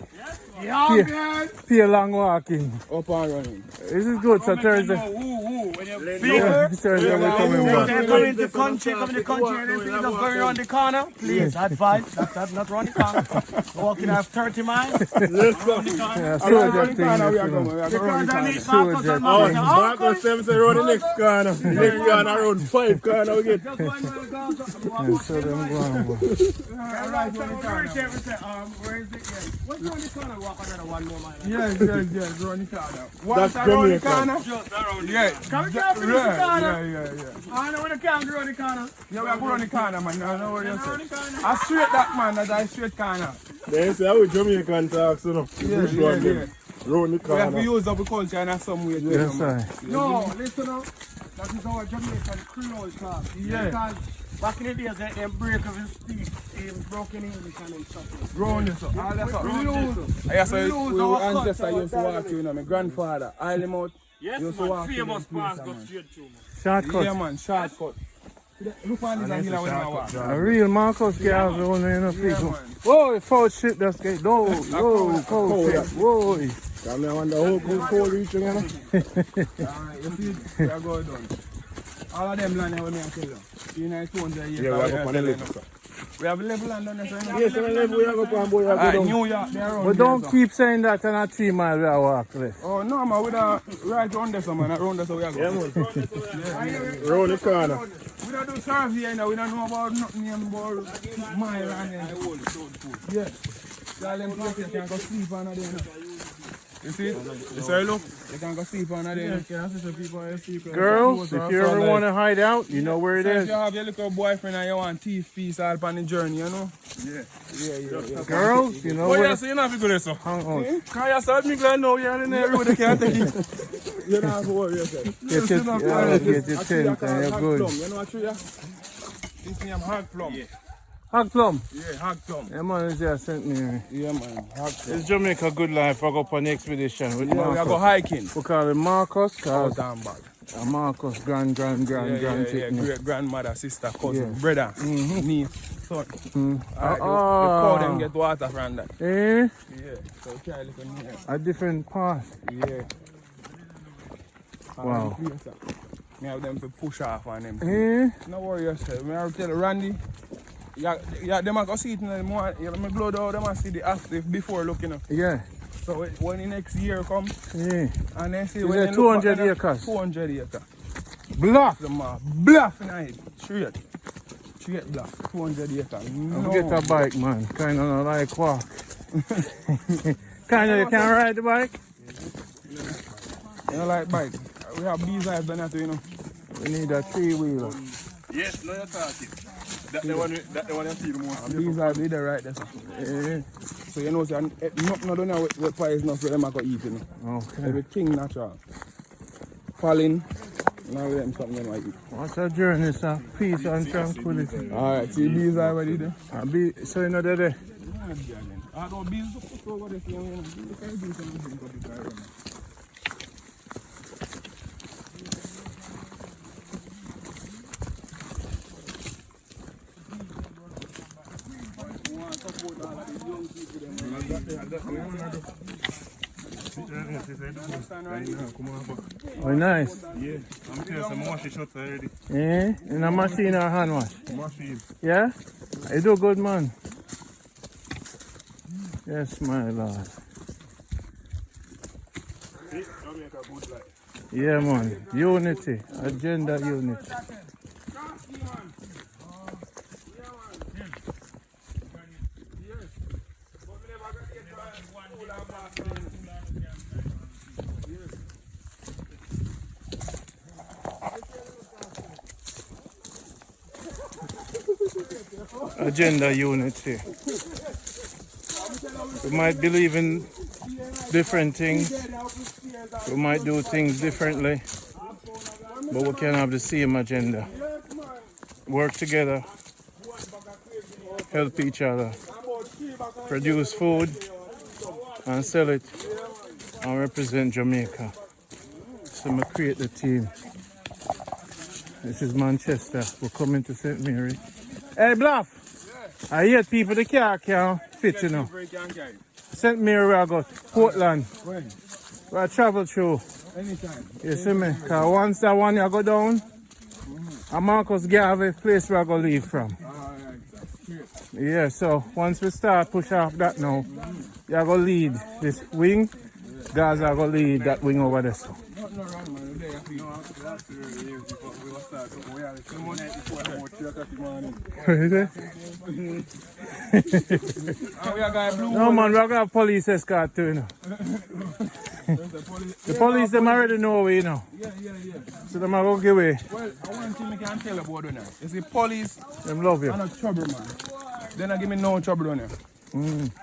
Yeah, man. Pay long walking. Up and running. This is good, so Thursday. Yeah, Thursday we're coming back. Come in the country, and if you just go around the corner, please advise that's not round the corner. Walking at 30 miles. Yeah, soldier thing. Marcus them say round the next corner. Next corner around 5 corner we get. Yeah, so them go on. Where is it? What's round the corner? Walk another 1 more mile. Yes, round the corner. Once around the corner. Yeah. Come and finish the corner. Yeah. I know when the camera around the corner. Yeah, we are going on the corner, man. I know what you say. I straight that man, that's a straight corner. They say how Jamaican talks, you know. Yeah. Round the We have to corner. use up the culture in some way. Yes, sir. No, listen up. That is our Jamaican Creole talk. Yeah. Because back in the days, they break of his speech, broken English and stuff. Round this up. All that's up. We lose. I say we ancestors used to walk through, you know, my grandfather, Islemouth. Yes, used to man. walk through Famous them pass places, go man. straight through, man. Shortcut. Yeah, man, shortcut. Look on this angle when I walk. A real Marcus girl, the one in the Yeah, people. man. Whoa, foul shit, that's good. No, whoa, cold shit. Whoa. Come here, wonder how cold reaching, you know. Alright, you see, we are going down. All of them land here with me and tell you. You know, it's 200 years. Yeah, we have up on the level. We have level land on this. Yes, on the level we have up on boy. Alright, New York, they are around But here, don't so. keep saying that on a 3 mile we are walk left. Oh, no, man, we don't right round this, man. Around this, we are going. Round the corner. We don't do survey now. We don't know about nothing about mile and then. Yeah. All them places you can go sleep on there. You see? You say look, you can go sleep on there. Girls, if you ever want to hide out, you know where it If is. you have your little boyfriend and you want teeth piece all on the journey, you know? Yeah. Girls, you know Oh, where yeah, so you're not good at so. hang on. Can you start me glad now you're in there, they can't take it. You don't have to worry yourself. Get your tent and you're good. You know what tree? This name hog plum. Yeah, Hog plum. hog plum. Yeah, man, it's just St. Mary. Yeah, man, hog plum. It's Jamaica Good Life. I go up on the expedition with Yeah, we Marcus. go hiking. We call him Marcus, Oh, cause damn bad. Marcus, grand Yeah, great grandmother, sister, cousin, brother, niece, son. Alright, you call them get water from that. Eh? Yeah, so try a little near. A different path. Yeah. Wow. Me have them to push off on them. Eh? No worry yourself. Me have to tell Randy. Yeah, them a go see it in the morning. Yeah, me blow down them and see the after before looking up. Yeah. So when the next year come, Yeah. and then see Is when it they look 200 back, acres? 200 acres. Bluff. The man bluff in it. Straight bluff. 200 acres. I'll get a bike, man. Kind of not like walk. Kind of, you can ride the bike? You know, like bike. We have these eyes done that, you know. We need a 3-wheeler. Yes, no, you're talking. That the one you see the most. And these eyes leader right there. So, Eh? so you know, so, nothing done now with pie is not for them I go eat, you know. Okay. Everything natural. Falling. Now we them something them I eat. What's a journey, sir? Peace and tranquility. Alright, see these are already there. So you know they're there? I don't be so over this young man. You can't do something for the guy. Oh, nice. Yeah, I'm telling some wash shots already. Eh? In a machine or hand wash? Machine. Yeah? You do good, man. Yes, my lord. Jamaica Good Life. Yeah, man. Unity. Agenda unity. Agenda unity. We might believe in different things. We might do things differently. But we can have the same agenda. Work together. Help each other. Produce food and sell it and represent Jamaica. So we create the team. This is Manchester. We're coming to St. Mary. Hey, Bluff! I hear people the car can't fit, you know. St. Mary where I go. Portland. When? Where I travel through. Anytime. You see me? Because once that one you go down, and Marcus Garvey a place where I go leave from. Yeah, so once we start push off that now, you go lead this wing. Guys are going to lead that wing over there. So. No man, we're going to have police escort too, you know. The police, them already know we, you know. Yeah. So them are going to give away. Well, I want thing I can tell about it now. You see, police, Them love you. I'm not trouble, man. They don't give me no trouble on you.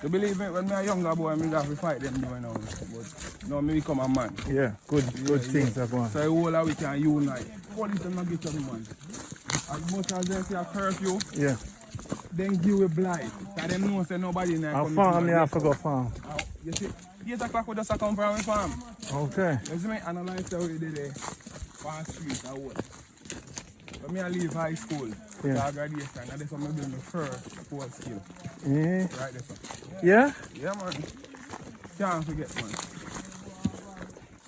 You believe me, when I was a younger boy, I have to fight them doing now. But now I become a man. Yeah, good things are going. So the whole of we can unite. Police don't get trouble, man. As much as they say a curfew, Yeah. then give a blight. So them know say nobody in there. I farm, you have to go farm. You see, 8 o'clock we just come from the farm. Okay. You see me analyze how we did there. On the street, I work. When I leave high school, Yeah. I graduation, and that's when I build my first sport skill. Yeah. Right there, sir. Yeah? Yeah, man. Can't forget, man.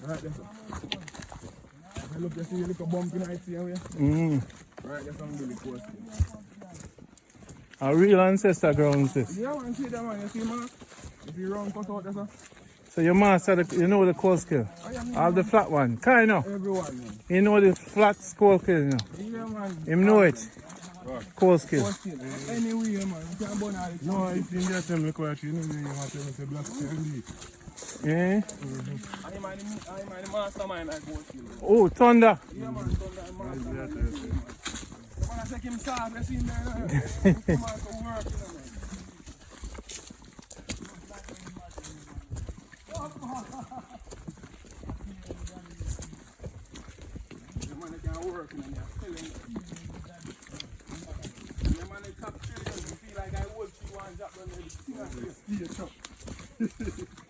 Right there, sir. Look, you see a little bump in the here. Right there, some really cool. A real ancestor grounds this. Yeah, man, see that, man. You see, man? You see round cut out there, sir? So you master you know the cold skill? All the flat one. Kind of. Everyone, man. You know the flat cold skill, you know? Yeah, man. Him know it. Cold skill. Anyway, man. You can't burn all the No, if you get them required, you know, you have to say black candy. Yeah. I'm the mastermind at Gold Skill. Oh, thunder. Yeah, man. Mastermind. The man I take him soft, I see him there. Come on, to work, you know, man. The man that can't work, you know, they're selling. The man that top trillion, you feel like I wolf, she wants up on the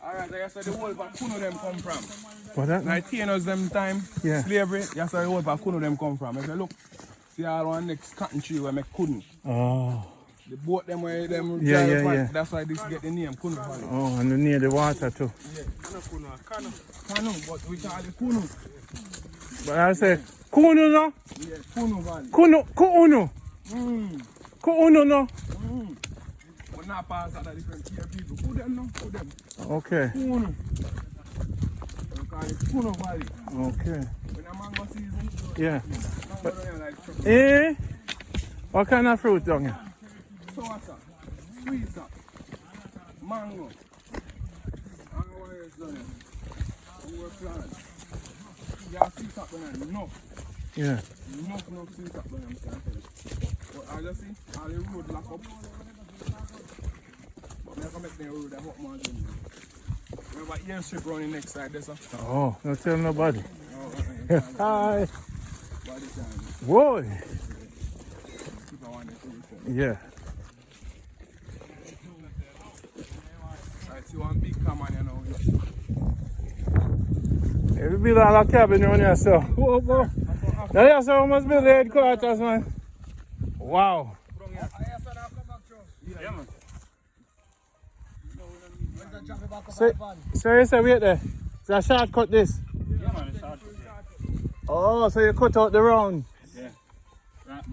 Alright, like I said, the wolf at Kuno them come from. What that? Like Thanos them time, Yeah. slavery, that's where the wolf at Kuno them come from. I say, look, see all one next cotton tree where make Kuno. Oh. The boat them where them Yeah, drive yeah, the yeah. That's why this get the name Kuno Valley. Oh, and near the water too. Yeah, Kano, but we call it Kuno. But I say, Kuno no? Yeah, Kuno Valley. Kuno. Kuno no? But not pass other different tier people. Who them no? Who them? Okay. Kuno. We call it Kuno Valley. Okay. When a mango season, Yeah. mango don't have like trouble. Eh? What kind of fruit down here? Sour, sweet, mango. And what else done here? We were planting. Yeah, sweet up banana, enough. Yeah. Enough sweet up banana, I'm saying. But I just see all the road lock up. But I can make the road a hot man. Remember, air strip around the next side, there, sir. Oh, don't tell nobody. Oh, Hi. by the time. Boy. Keep on the road. Yeah. Right, see one big common, you know. It'll be like a cabin around here, so. Whoa, whoa. Now, yeah, so we must build the headquarters, man. Wow. Yeah, man. So you say, wait there. It's a shortcut, this. Yeah, man, it's hard to say. Oh, so you cut out the round. Yeah.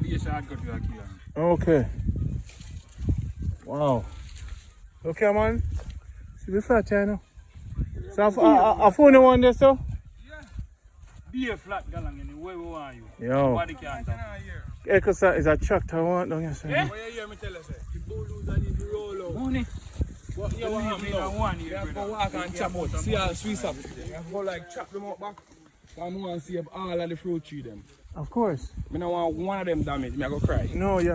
Be a shortcut to a killer. Okay. Wow. Okay, man. See the flat channel. So I found the one there, so. Be a flat galang anyway, we want you. Yo. Nobody can talk. Because is a tractor one down here, sir. Yeah? What you hear me tell you, say? The bulldozer need to roll out. Money. What you want me now? You have to walk and chop out. See how sweet up. You have to go like chop them out back. So I want to save all of the fruit tree them. Of course. I don't want one of them damaged. I go cry. No, you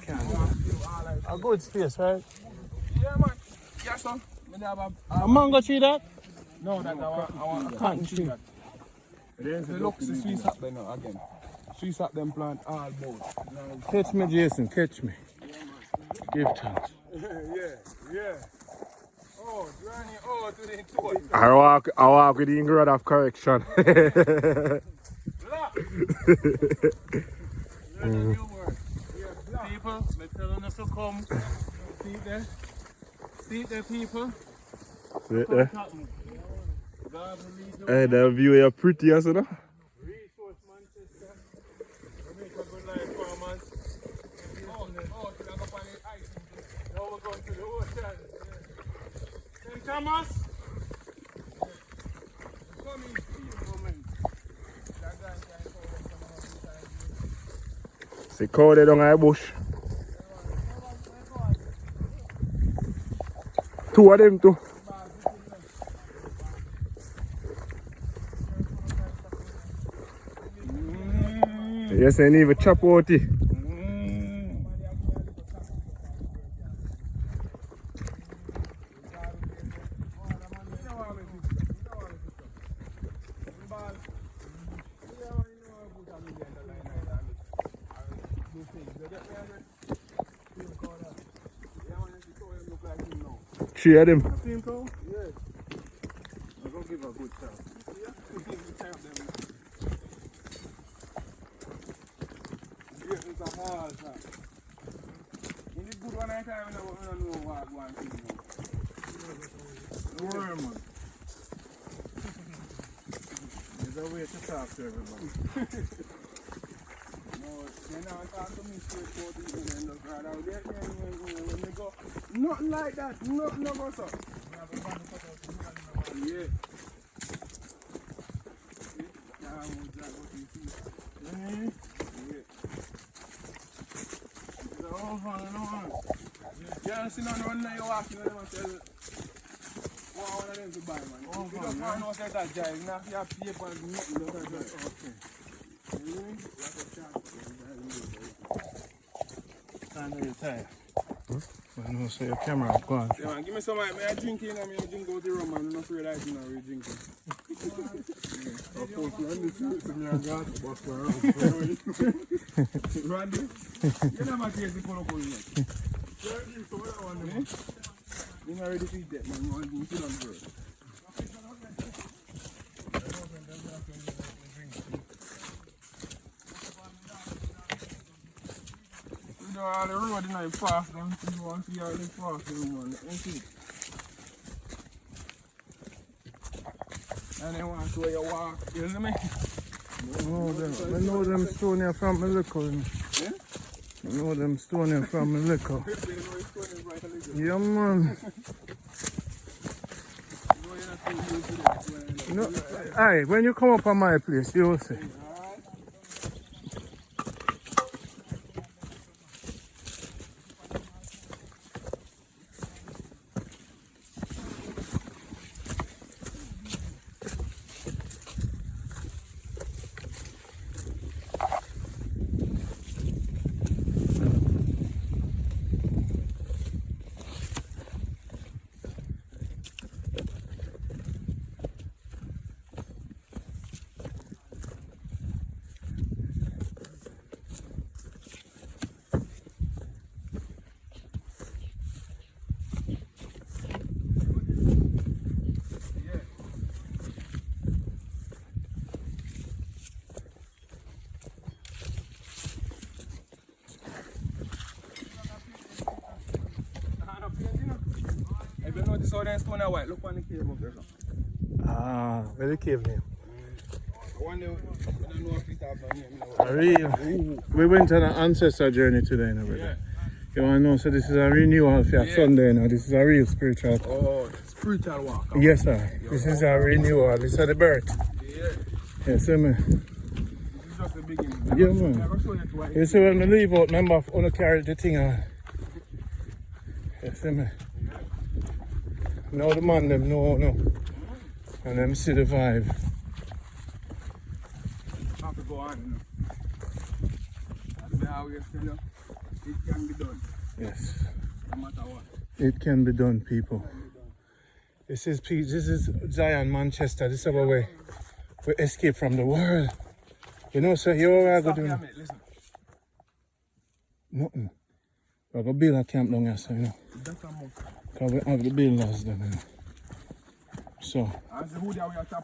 can't. A good space, right? Yeah, man. Yes, sir. A mango tree that? No, that I want a cotton tree. The looks the sweet up there now again. Sweet up them plant all both. Catch me, Jason, catch me. Give thanks. Yeah. Oh, journey, oh, to the toy. I walk with the ingredient of correction. People, they're telling us to come. See there? See there, people? See there? Hey, the view is pretty, as you know. Resource Manchester. Jamaica good life farmers. Oh, to go up on the ice. Now we're going to the ocean. St. Thomas? Coming. That guy can't hold them some of the See, cow there down in the bush. Two of them too. Yes, I need a chop out it. Three of them. Team cow? Yes. I'm going to give a good shot. It's a hard shot. In the good one I time, we don't know what one thing. Don't worry, man. There's a way to talk to everybody. No, you know, talk to me straight for the end of the crowd. I'll get when they go. Nothing like that. Nothing no go so. Yeah. Yeah, see no one now you walking with them and tell one of them to buy, man. You don't find out that jive, you have to have paper and nothing, don't have that. Okay. Time to retire. I know, so your camera gone. Yeah, man, give me some, man. I drink in and I drink out the rum, man. I'm not afraid I drink and drinking. Of course, Randy, to me and God, boss around. Randy, you never taste the color for yet. You're not ready to eat that, man. You want to sit on the bird. All the road is not fast, man. You want to see all the fast, man. And they want to where you walk, you see me? I know them stone here from Malacca. Yeah? I know them stone here from Malacca. Yeah, man. No, aye, when you come up on my place, you will see. Notice how them stone are white. Look on the cave up there. Ah, where the cave name? One day, I don't know if it have a name. Real. We went on an ancestor journey today, no, brother. Yeah. You want to know, so this is a renewal for your Sunday now. This is a real spiritual. Oh, spiritual walk. Yes, sir. This is a renewal. This is the birth. Yeah. Yes, sir, man. This is just the beginning. Yeah, man. You see, when we leave out, remember, I want to carry the thing on. Yes, sir, man. Now the man, them know, no. And them see the vibe. Have to go on, you know. That's how we tell you. It can be done. Yes. No matter what. It can be done, people. This is Zion, Manchester. This is our way. We escape from the world. You know, so here we are going to do. Nothing. We're going to build a camp down here, so, you know. Because we have the builders then, you know. So,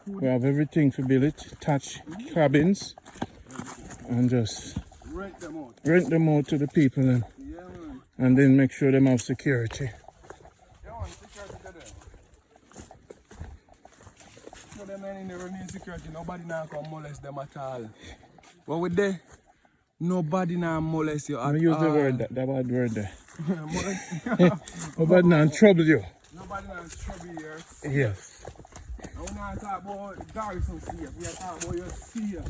we have everything to build it. Touch cabins. And just rent them out to the people then. Yeah, man. And then make sure them have security. Yeah, man, security there. So them men never need security. Nobody now can molest them at all. But with there, nobody now molest you at all. I use the word, that bad word there. Molest. Nobody now trouble you. Nobody now trouble you. Yes. And we not talk about garrison safe. We are talking about your safe.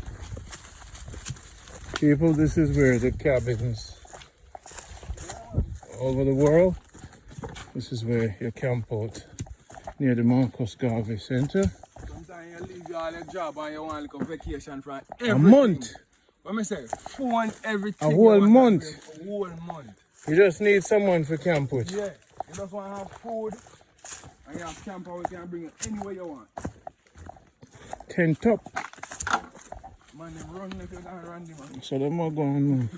People, this is where the cabins all over the world. This is where you camp out near the Marcus Garvey Center. Sometimes you leave all your job and you want like a vacation from everything. A month. What I say? Phone everything. A whole month. A whole month. You just need someone to camp with. Yeah. You just want to have food and you have camper. We can bring it anywhere you want. Tent up. Man, they run if you can't run them, man. So them are going now.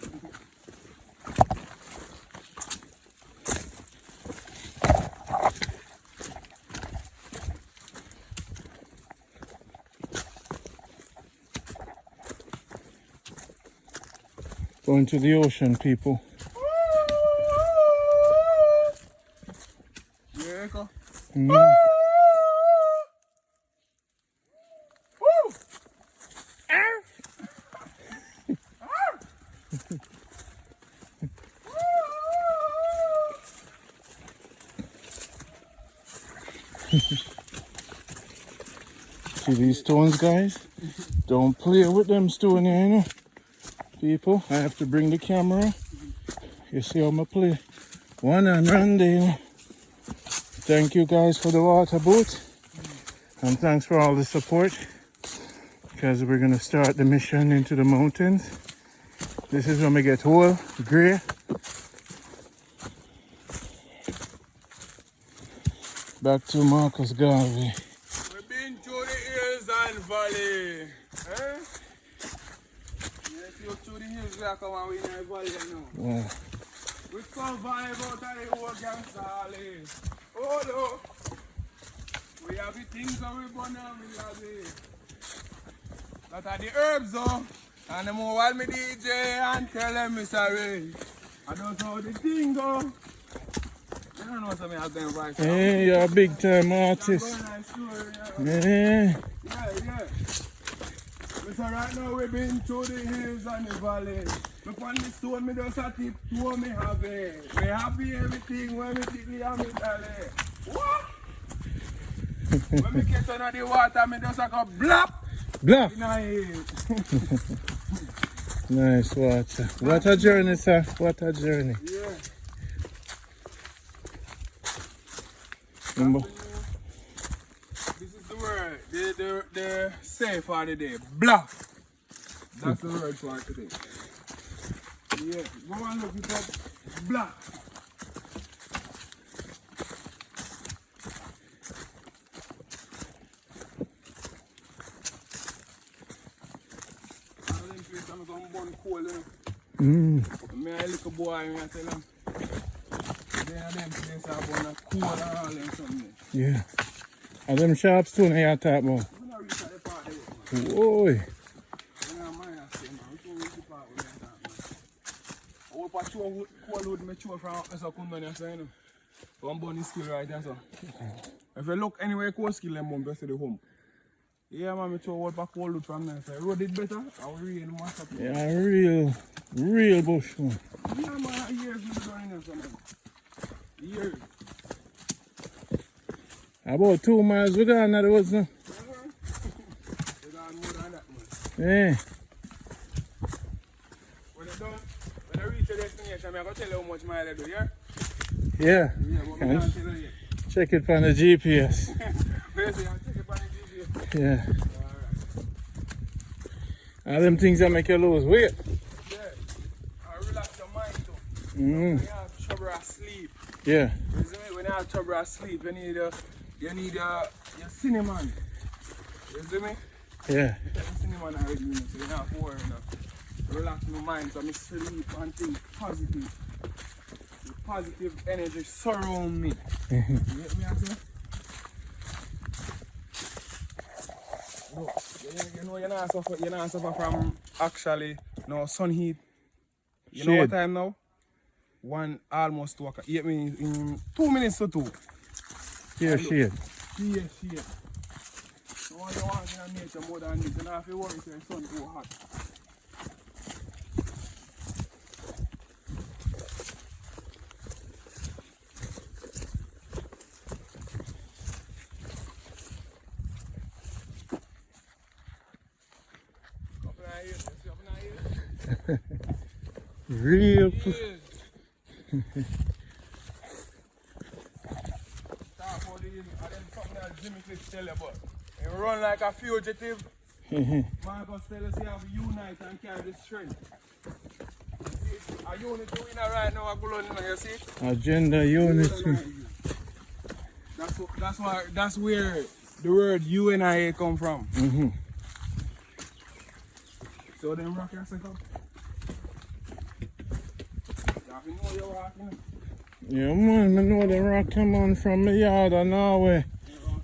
Going to the ocean, people. Yeah, go. Mm. See these stones, guys? Don't play with them stones here, you know. People, I have to bring the camera. You see how I play. One and run there, you know. Thank you guys for the water boat. And thanks for all the support. Because we're going to start the mission into the mountains. This is when we get whole, grey. Back to Marcus Garvey. We've been through the hills and valley. Eh? Yes, you through the hills like come and we in the valley now. Wow. We survive out of the old gangster alley. Oh no. We have the things that we burn and we have it. That are the herbs though. And the more while me DJ and tell them me sorry. I don't know the thing though. You don't know something I've done right. Hey, you're a big time artist. Yeah. Yeah. So right now we've been through the hills and the valley. Look on the stone, me just a tip to me have it. We happy everything when me tickly and me tally. What? When me get under the water, me just a go blap. Bluff. Nice. Nice water. What a journey, sir. What a journey. Yeah. Remember? This is the word, the say for the day. Bluff. That's the word for today. Yeah, go and look it up. Bluff. I'm going to burn coal, you know. Me a little boy, me I tell him. Then I them place I burn a coal and all them something. Yeah. Are them sharp stone here talk about? I'm not reach at the part there. Whoa. You know, man, I say, man, we can't reach the part where they talk, man. I hope I chew coal wood, me chew from us a come down here, so, you know. One burn skill right there, so. If you look anywhere, coal skill, them bump, just to the home. Yeah, man, me chew what back coal wood from there. So, I road it better, I will rain mass up. Yeah, real bush, man. Yeah, man, years we doing this, man. Years. About 2 miles we gone at the woods now. We got more than that, man. Yeah. When I reach the destination, I'm going to tell you how much mile I do, yeah? Yeah. Yeah, but I'm not telling you. Check it from the GPS. Basically, I'll check it on the GPS. Yeah. Alright. All them things that make you lose weight. Yeah. I relax your mind too. Mm. When you have trouble of sleep. Yeah. You see me? When you have trouble of sleep, you need your cinnamon. You see me? Yeah. You take the cinnamon already, you know, so you don't have to worry enough. Relax my mind so I sleep and think positive. The positive energy surround me. You get me, I say? Look, you know you're not suffer from actually no sun heat. You know what time now? Almost 2 o'clock. You get me in 2 minutes to 2. Yeah, shit. Yeah. No one wants in nature more than this. You don't have to worry if the sun too hot. Real. You run like a fugitive. Marcus tell us you have to unite and carry the strength. A unit doing it right now, you see? Agenda unity. That's where the word UNIA come from. So them rock your second. You know you're rocking. Yeah, man, I know them rock come on from the yard of Norway.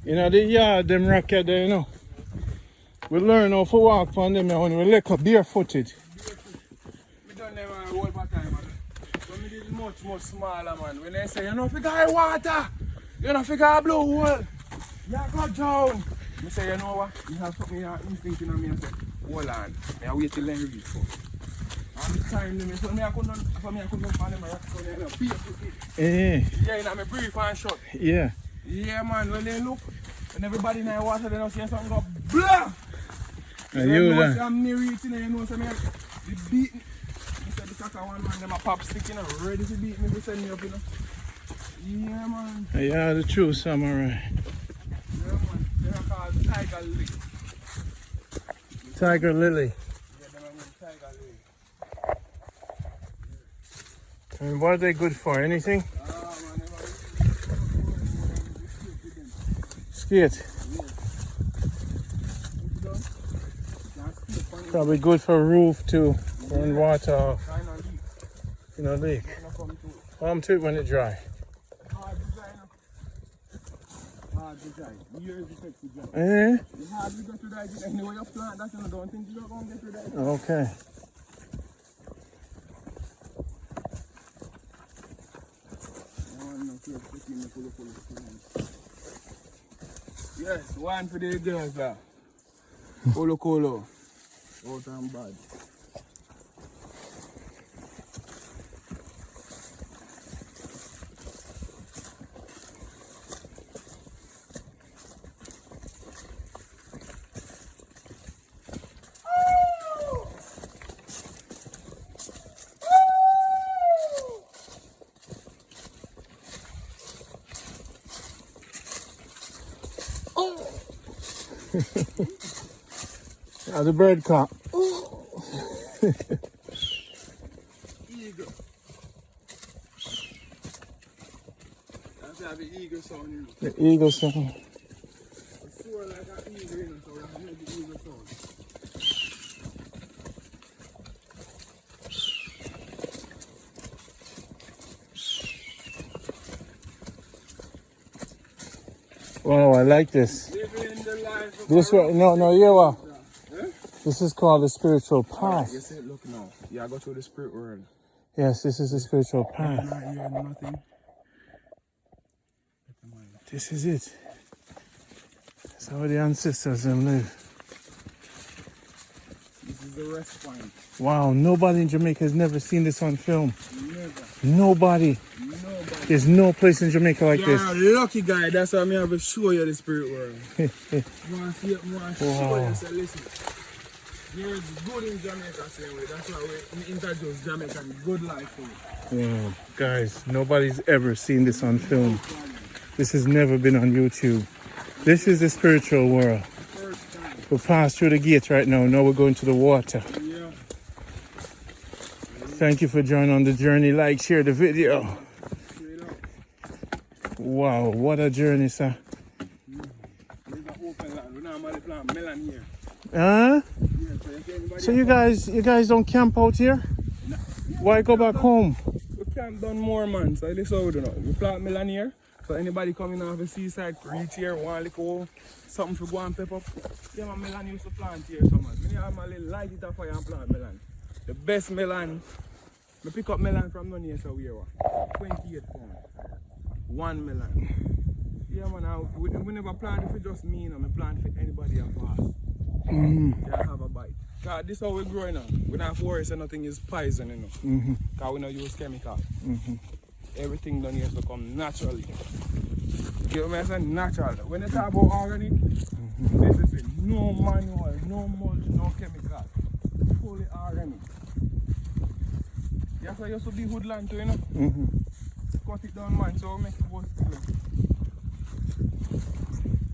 You know, the yard, them rock there, you know. We learn how to walk on them when we look up barefooted. We done them a whole part time, man. So me did much smaller, man. When they say, you know, if you got water, you know, if you got blue hole, you go down. I say, you know what? You have something, you have instinct in me. I say, hold on. I wait till they reach for. And the time limit, so I couldn't find them a rock down there, you know, Yeah. yeah, you know, me brief and short. Yeah. Yeah, man, when they look, And everybody in the water, they don't see something go bluff. And you know, then? I'm near it, you know, so me the beating. He said because I want man, them a pop stick, you know, ready to beat me to send me up, you know. Yeah, man. Yeah, the true samurai. Yeah, man. They're called Tiger Lily. Tiger Lily. Yeah, they're called Tiger Lily. And what are they good for? Anything? Man, Skate. Probably good for roof too. Run water off. You know, leak. Come to it when it dry. Eh? Okay. Yes, one for the girls there. Colo colo. Out and bad. Now the bird caught. Eagle. That's how the eagle sound, you know. The eagle sound. It's sort like an eagle, you know, so that's how the eagle sound. Wow, I like this. Living the life of This one, no, yeah, what? This is called the spiritual path. You see, look now. Yeah, I go to the spirit world. Yes, this is the spiritual I'm path. not hearing nothing. This is it. That's how the ancestors them live. This is the rest point. Wow, nobody in Jamaica has never seen this on film. Never. Nobody. Nobody. There's no place in Jamaica like You're this. a lucky guy. That's why I have to show you the spirit world. I want to see it. I want to show you. So listen. There's good in Jamaica same way. That's why we introduce Jamaican good life for you. Wow, guys, nobody's ever seen this on film. This has never been on YouTube. This is the spiritual world. First time. We passed through the gate right now. Now we're going to the water. Yeah. Thank you for joining on the journey. Like, share the video. Straight up. Wow, what a journey, sir. There's an open land. We normally plant melon here. Huh? Yeah, so you see anybody So you guys don't camp out here? Why go back home? We camp down more, man. So this is how we do now. We plant melon here. So anybody coming off the seaside, reach here, want to go, something for go and pep up. Yeah, my melon used to plant here so much. I have my little light it up fire and plant melon. The best melon, I pick up melon from none here, so we are 28 pounds. One melon. Yeah, man, we never plant it for just me, you know, we plant for anybody that pass. Yeah, have a bite. Cause this is how we grow now. We don't have to worry, so nothing is poison, you know. Cause we don't use chemical. Everything done here to come naturally. You know what I'm saying? Natural. When they talk about organic, this is it. No manual, no mulch, no chemical. Fully organic. That's why you used to be woodland too, you know? Cut it down, man, so we make it worth it.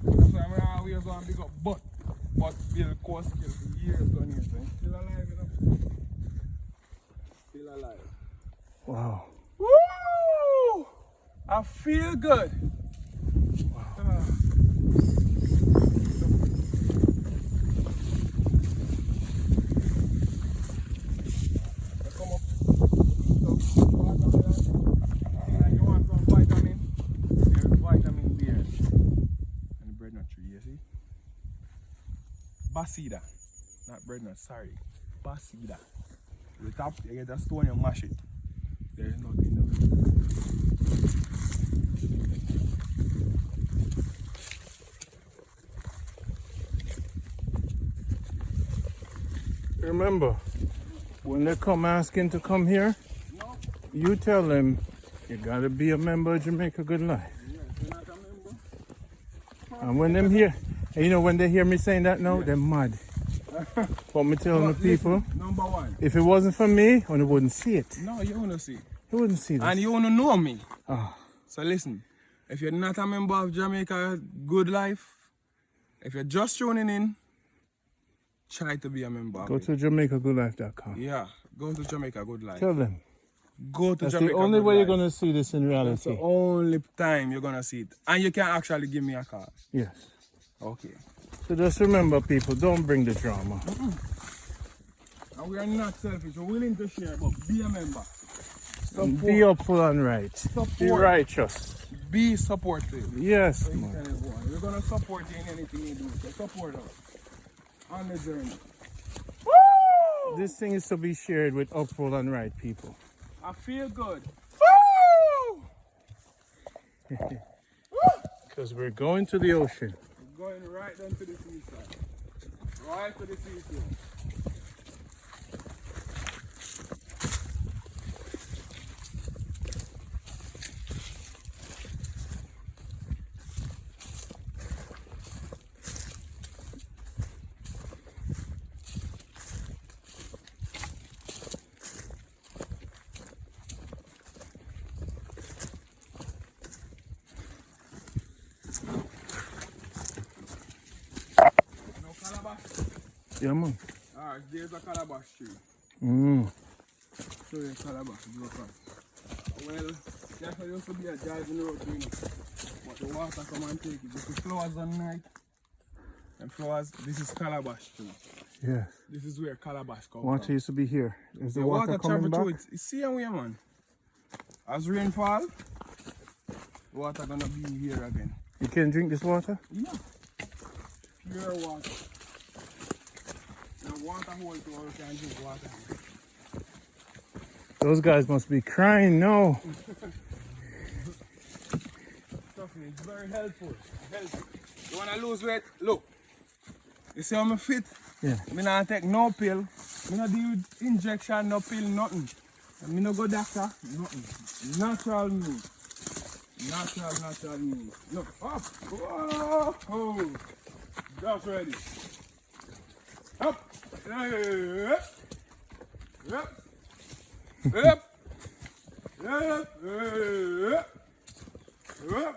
That's why I always go and big up but build core skill for years done here. So still alive, you know? Still alive. Wow. Woo! I feel good. Wow. Come up. So, watermelon. Like you want some vitamin. There's vitamin there. And the bread nut tree, you see? Basida. Not bread nut, sorry. Basida. The top, you get a stone, you mash it. There's nothing there. Remember, when they come asking to come here, you tell them you gotta be a member of Jamaica Good Life. Yes, you're not a member. And when them hear, and you know, when they hear me saying that now, they're mad. But me telling the people, number one. if it wasn't for me, you wouldn't see it. No, you wanna see. You wouldn't see this. And you wanna know me. Ah. So listen, if you're not a member of Jamaica Good Life, if you're just tuning in, try to be a member. Go to JamaicaGoodLife.com. Yeah, go to Jamaica Good Life. Tell them. Go to That's Jamaica the only Good way you're Life. going to see this in That's reality. the only time you're gonna see it. And you can actually give me a call. Yes. Okay. So just remember, people, don't bring the drama. And we are not selfish. We're willing to share, but be a member. And be upful and right. Be righteous. Be supportive. Yes, So man. we're gonna support you in anything you do. So support us on the journey. This thing is to be shared with upful and right people. I feel good. Because we're going to the ocean. We're going right down to the seaside. Right to the seashore. Yeah, man. Alright, there's a calabash tree. So a calabash, go across. Well, there used to be a driving road, you know. But the water come and take it. Just the flowers on night. And flowers, this is calabash tree. Yes. This is where calabash comes Water from. used to be here. Is the The water water coming travel back? through it. You see how we are, man? As rain fall, the water gonna be here again. You can drink this water? Yeah. Pure water. Now water hole to all can drink water. Those guys must be crying now. Trust me, it's very helpful. You wanna lose weight? Look. You see how me fit? Yeah. Me not take no pill. Me not do injection, no pill, nothing. And me no go doctor, nothing. Natural me. Natural me. Look, up. Whoa. Oh. Just ready. Up. Yep. Yep. Yep. Yep. Yep. Yep.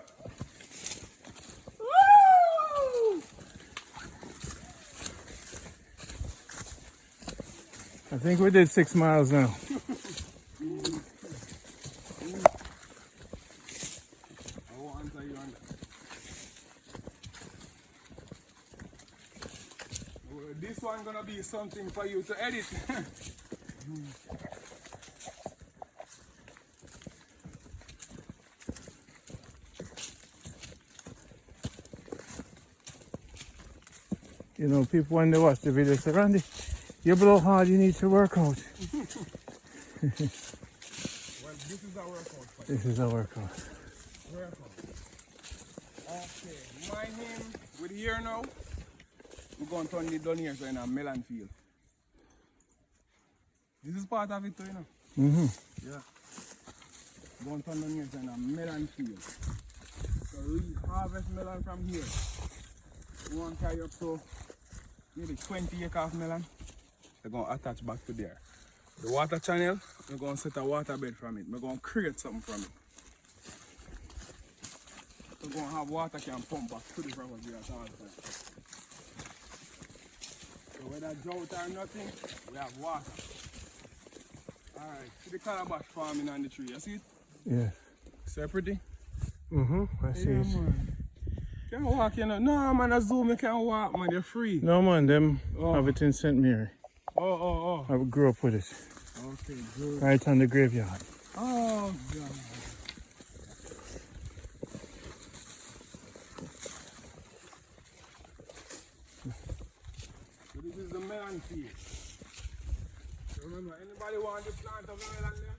Woo! I think we did 6 miles now. I won't answer you on that. Well, this one gonna be something for you to edit. You know, people when they watch the video say, Randy, you blow hard, you need to work out. Well, this is our workout. This is a workout. Okay, my name with here now. We're going to turn it down here so in a melon field. This is part of it too, you know. Yeah. We're going to turn down here so in a melon field. So we harvest melon from here. We want to carry up to maybe 20 acres of melon. They're going to attach back to there. The water channel, we're going to set a water bed from it. We're going to create something from it. We're going to have water can pump back to the property at all times. So whether drought or nothing, we have water. Alright, see the calabash farming on the tree, you see it? Yeah. Is that pretty? I see it. Man. Can't walk, you know. No man, a Zoom, you can't walk, man, you're free. No man, them have it in St. Mary. Oh. I grew up with it. Okay, good. Right on the graveyard. Oh, God. So this is the melon field. So remember, anybody want the plant of the melon there?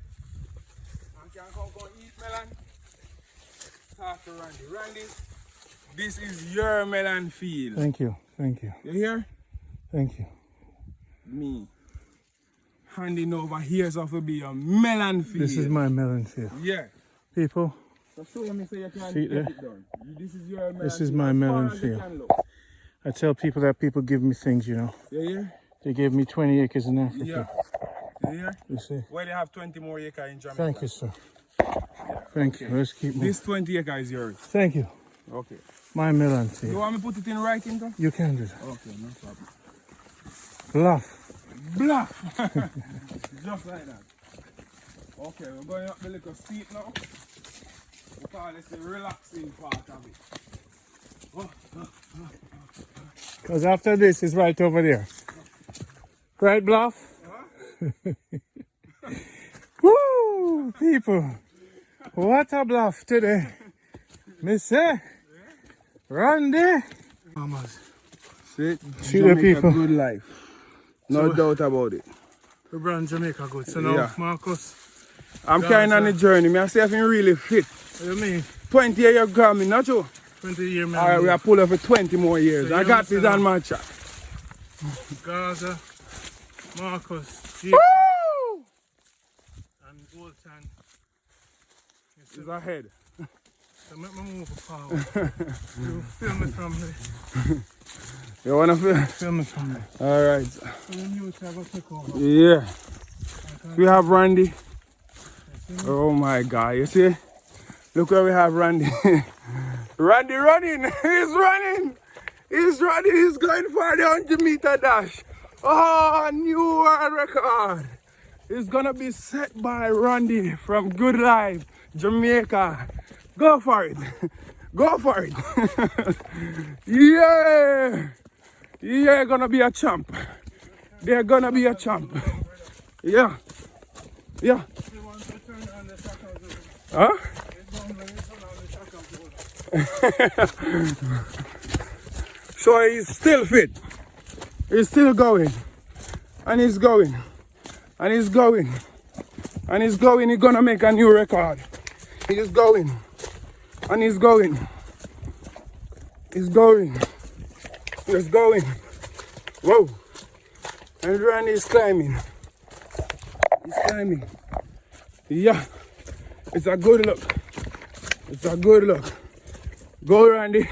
And can come eat melon? Talk to Randy. Randy, this is your melon field. Thank you. Thank you. You hear? Thank you. Me handing over here's of to be a melon field. This is my melon field. Yeah. People, So show me so you can See get there? it done. This is your This is my melon field. I tell people that people give me things, you know. Yeah. They gave me 20 acres in Africa. Yeah. You see? Well, they have 20 more acres in Jamaica. Thank you, sir. Thank you. Let's keep moving. This 20 acres is yours. Thank you. Okay. My melon You field. want me to put it in writing though? You can do that. Okay, no problem. Bluff. Bluff! Just like that. Okay, we're going up the little steep now. We call this the relaxing part of it. Because after this is right over there. Right, Bluff? Woo! People. What a bluff today. Me say. Randy. Mamas. See the people. Good life. No doubt about it. We brand Jamaica good. So now, Yeah. Marcus, I'm carrying on the journey. Me I say I feel really fit. what do you mean? 20 years you got me, not you? 20 year man. Alright, we are pulled up for 20 more years. So I you got this understand on my chat. Gaza, Marcus, Jake, Woo! and Bolton. It's ahead. So make me move forward. You film it from me. You wanna feel? Film it from me. Alright. So the news have a take over. Yeah. We have Randy. Oh my God, you see? Look where we have Randy. Randy running. He's running. He's running. He's going for the 100-meter dash. Oh, new world record. It's gonna be set by Randy from Good Life, Jamaica. Go for it. Go for it. Yeah. Yeah, gonna be a champ. They're gonna be a champ. Yeah. Yeah. Huh? So he's still fit. He's still going. And he's going. And he's going. And he's going. He's gonna make a new record. He's going. And he's going. He's going. He's going. Whoa. And Randy is climbing. He's climbing. Yeah. It's a good look. It's a good look. Go, Randy.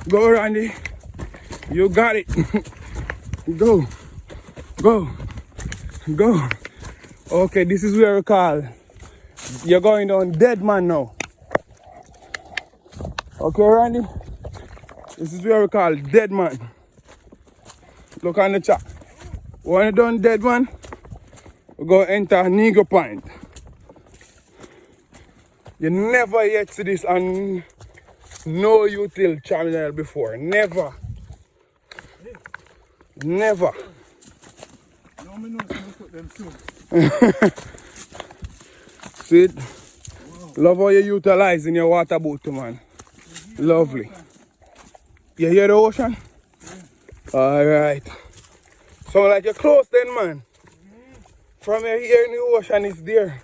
Go, Randy. You got it. Go. Go. Go. Okay, this is where we call. You're going down Dead Man now. Okay, Randy? This is where we call Dead Man. Look on the chat. When you're done Dead Man, we're going to enter Negro Point. You never yet see this on no YouTube channel before. Never. Never. No, me know some put them soon. See it? Love how you utilizing your water bottle, man. Lovely. You hear the ocean? Alright. So like you're close then, man. From here hearing the ocean is there.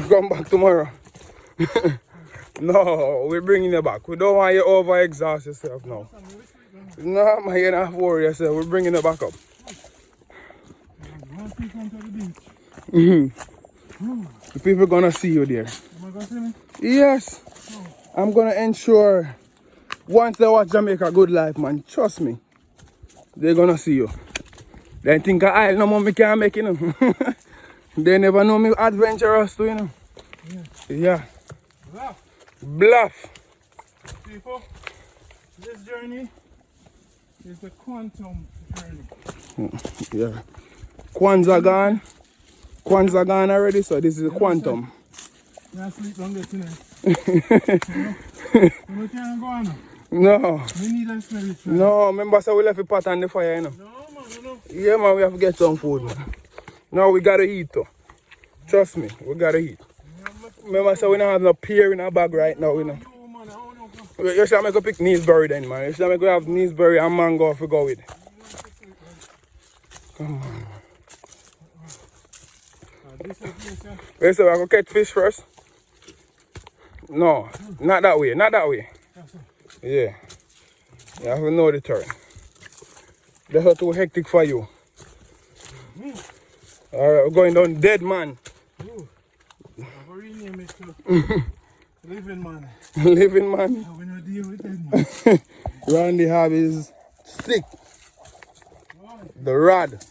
Come back tomorrow. No, we're bringing you back. We don't want you over exhaust yourself now. No, man, you're not worry yourself. We're bringing you back up. The people gonna see you there. Am I gonna see me? Yes. I'm gonna ensure once they watch Jamaica Good Life, man, trust me, they're gonna see you. They think I no more me can't make it, you know. They never know me adventurous too, you know. Yeah. Bluff. Bluff. People, this journey is the quantum journey. Yeah. Kwanzaa gone. Kwanzaa gone already, so this is the quantum. I sleep longer tonight. We can't go on now. No. We need a smell it. No, remember so we left the pot on the fire, you know. No, man, no. Yeah, man, we have to get some food, man. No, we gotta eat, though. Trust me, we gotta eat. Remember, so we don't have no pear in our bag right now, you know. You should make a pick Neesbury then, man. You should make a have Neesbury and mango if we go with. Come on. Wait, so I go catch fish first? No, not that way, not that way. Yeah. You have to know the turn. That's not too hectic for you. Alright, we're going down Dead Man. Ooh. I've rename it to Living Man. Living Man. We not deal with Dead Man. Randy have his stick. The rod.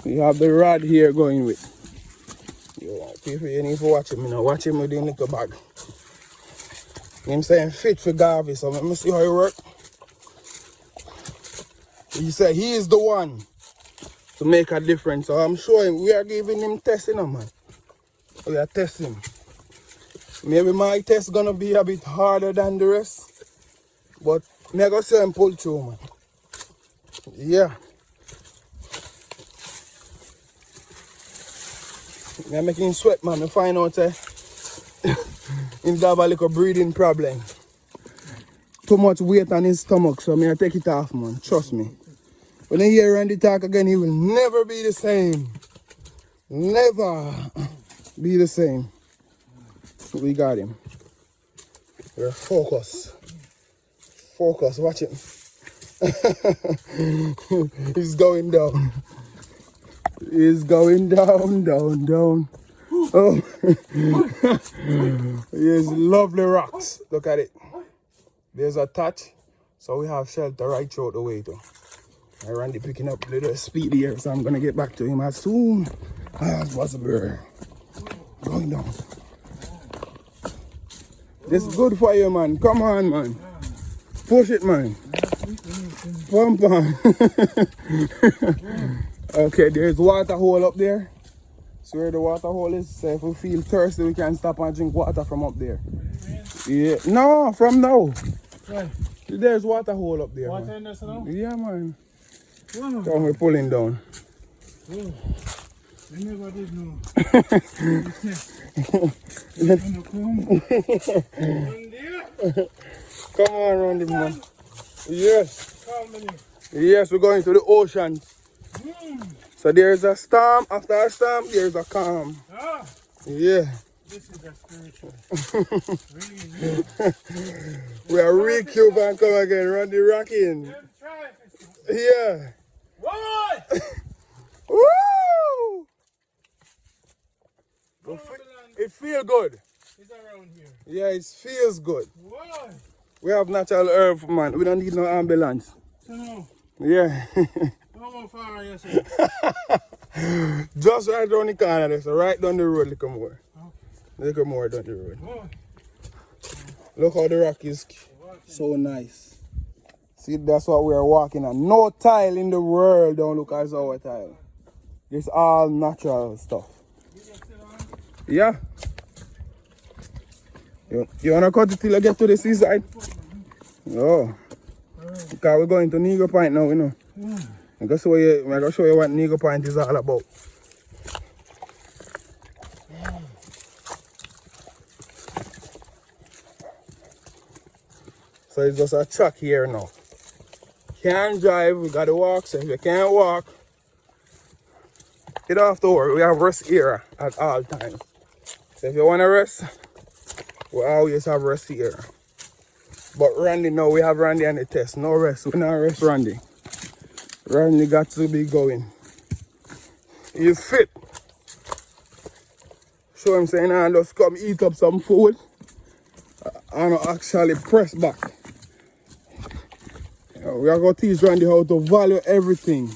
You have the rod here going with. Yo, people, you need to watch him, you know. Watch him with the little bag. I'm saying fit for Garvey, so let me see how it works. He said he is the one to make a difference. So I'm showing we are giving him testing, man. We are testing. Maybe my test gonna be a bit harder than the rest, but me I go see him pull through, man. Yeah. I'm making him sweat, man. I find out he's got a little breathing problem. Too much weight on his stomach, so I take it off, man. Trust me. When I hear Randy talk again, he will never be the same. Never be the same. We got him. We're focused. Focus, watch him. He's going down. He's going down, down, down. Oh, here's lovely rocks. Look at it. There's a touch, so we have shelter right throughout the way too. I Randy picking up a little speed here, so I'm gonna get back to him as soon as possible. Going down. This is good for you, man. Come on, man. Push it, man. Pump on. Okay, there's water hole up there. See where the water hole is? So if we feel thirsty, we can stop and drink water from up there. Yeah. No, from now. Right. There's water hole up there. Water in there, now? Yeah, man. Wow. Come, we're pulling down. Whoa. I never did know. Come on, Randy, man. Yes. Yes, we're going to the ocean. So there's a storm. After a storm, there's a calm. Ah, Yeah. this is a spiritual. Really. We are recube and come again. Randy rocking. Yeah. What? Woo! It feels good. It's around here. Yeah, it feels good. What? We have natural herb, man. We don't need no ambulance. So no. Yeah. How far are you, sir? Just right down the corner there, so right down the road, little more. Okay. Little more down the road. What? Look how the rock is so nice. See, that's what we are walking on. No tile in the world don't look as our tile. It's all natural stuff. Yeah. You wanna cut it till I get to the seaside? Oh. Because we're going to Negro Point now, you know. I'm gonna show you what Negro Point is all about. So it's just a track here now. Can't drive, we gotta walk, so if you can't walk, you don't have to worry, we have rest here at all times. So if you wanna rest, we always have rest here. But Randy, no, we have Randy on the test. No rest, we not rest Randy. Randy got to be going. He's fit. Show him saying, I just come eat up some food. I don't actually press back. We are going to teach Randy how to value everything.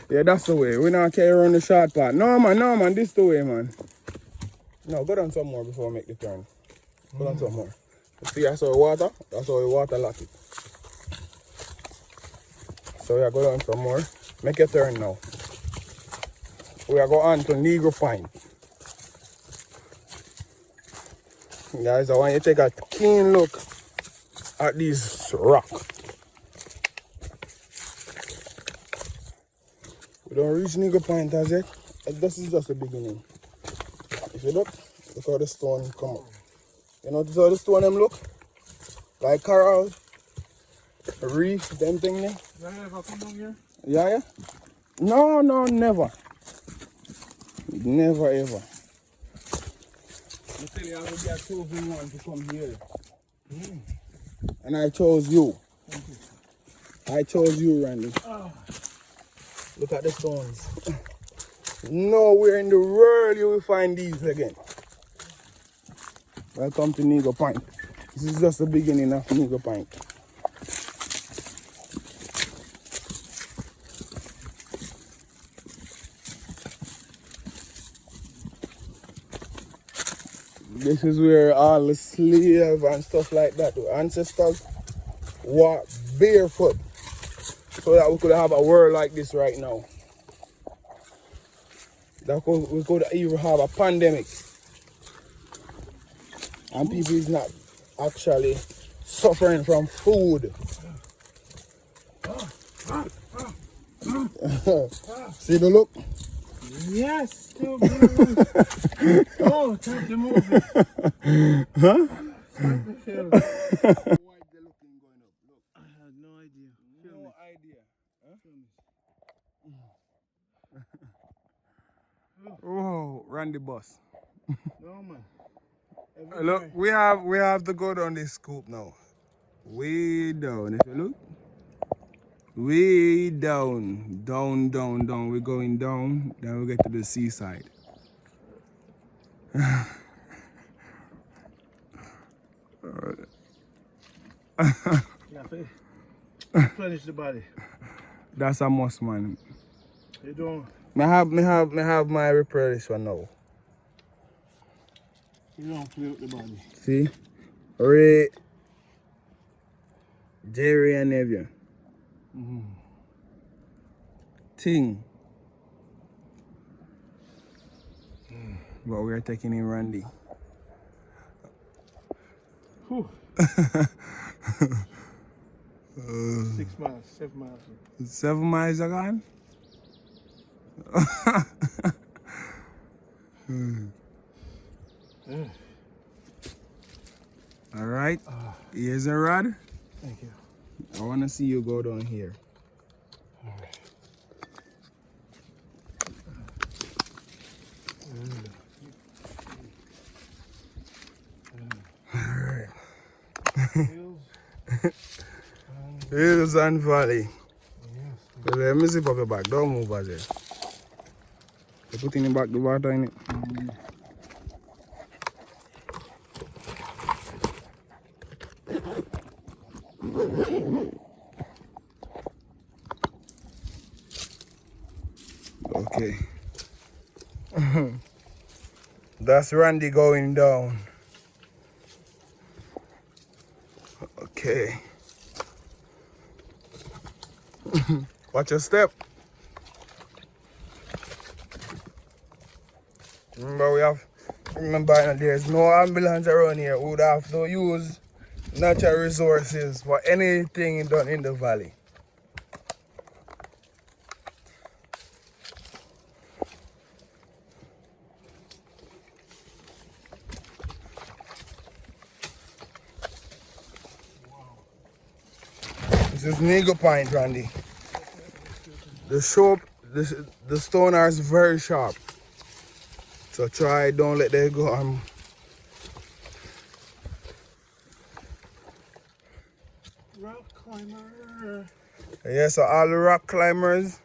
Yeah, that's the way. We not carry around the short part. No, man, this the way, man. No, go down some more before I make the turn. Go down some more. See, that's our water. That's how we water lock it. So we are going down some more. Make a turn now. We are going on to Negro Point. Guys, I want you to take a keen look at this rock. We don't reach Negro Point as yet. This is just the beginning. If you look how the stone come up. You notice how the stone them look? Like coral, reef, them thing there. You ever come down here? Yeah? No, never. Never ever. I tell you, I will get chosen one to come here. And I chose you. I chose you, Randy. Look at the stones. Nowhere in the world you will find these again. Welcome to Negro Point. This is just the beginning of Negro Point. This is where all the slaves and stuff like that, the ancestors walked barefoot so that we could have a world like this right now. That we could even have a pandemic. And people is not actually suffering from food. See the look? Yes, still oh, time to move it. Huh? Time to feel. Why the looking going up? Look. I had no idea. No idea. Huh? Whoa, Randy bus. No man. Look, we have to go down this scoop now. Way down, if you look. Way down, down. We're going down, then we get to the seaside. Replenish the body. That's a must, man. You don't. I have my replenish one now. You don't play with the body. See? Ray, Jerry and Evian. Ting. But we're taking in Randy. 6 miles, 7 miles. 7 miles again? All right. Here's a rod. Thank you. I want to see you go down here. All right. Hills and valley. Yes. Let me zip up your back. Don't move as it. You put in the back the water in it. Okay. That's Randy going down. Okay. Watch your step. Remember there's no ambulance around here. We would have to use natural resources for anything done in the valley. This is Negro Point, Randy. The stone are very sharp. So don't let them go. Rock climber. Yeah, so all the rock climbers,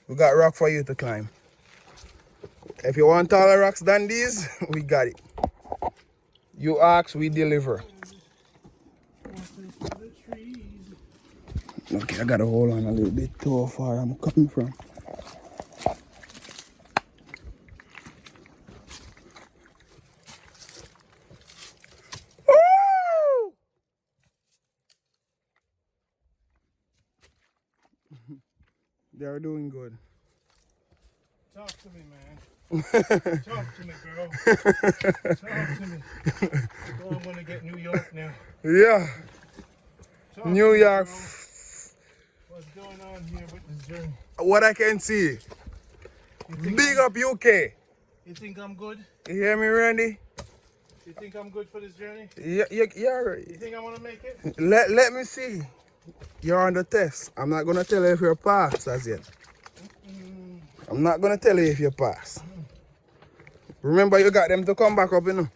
we got rock for you to climb. If you want taller rocks than these, we got it. You ask, we deliver. Okay, I gotta hold on a little bit to how far I'm coming from. Woo! They're doing good. Talk to me, man. Talk to me, girl. Talk to me. Oh, I'm gonna get New York now. Yeah. Talk New to York. Me, what's going on here with this journey? What I can see. Big up UK. You think I'm good? You hear me, Randy? You think I'm good for this journey? Yeah. You think I'm gonna make it? Let me see. You're on the test. I'm not gonna tell you if you're passed as yet. I'm not gonna tell you if you pass. Remember, you got them to come back up, you know.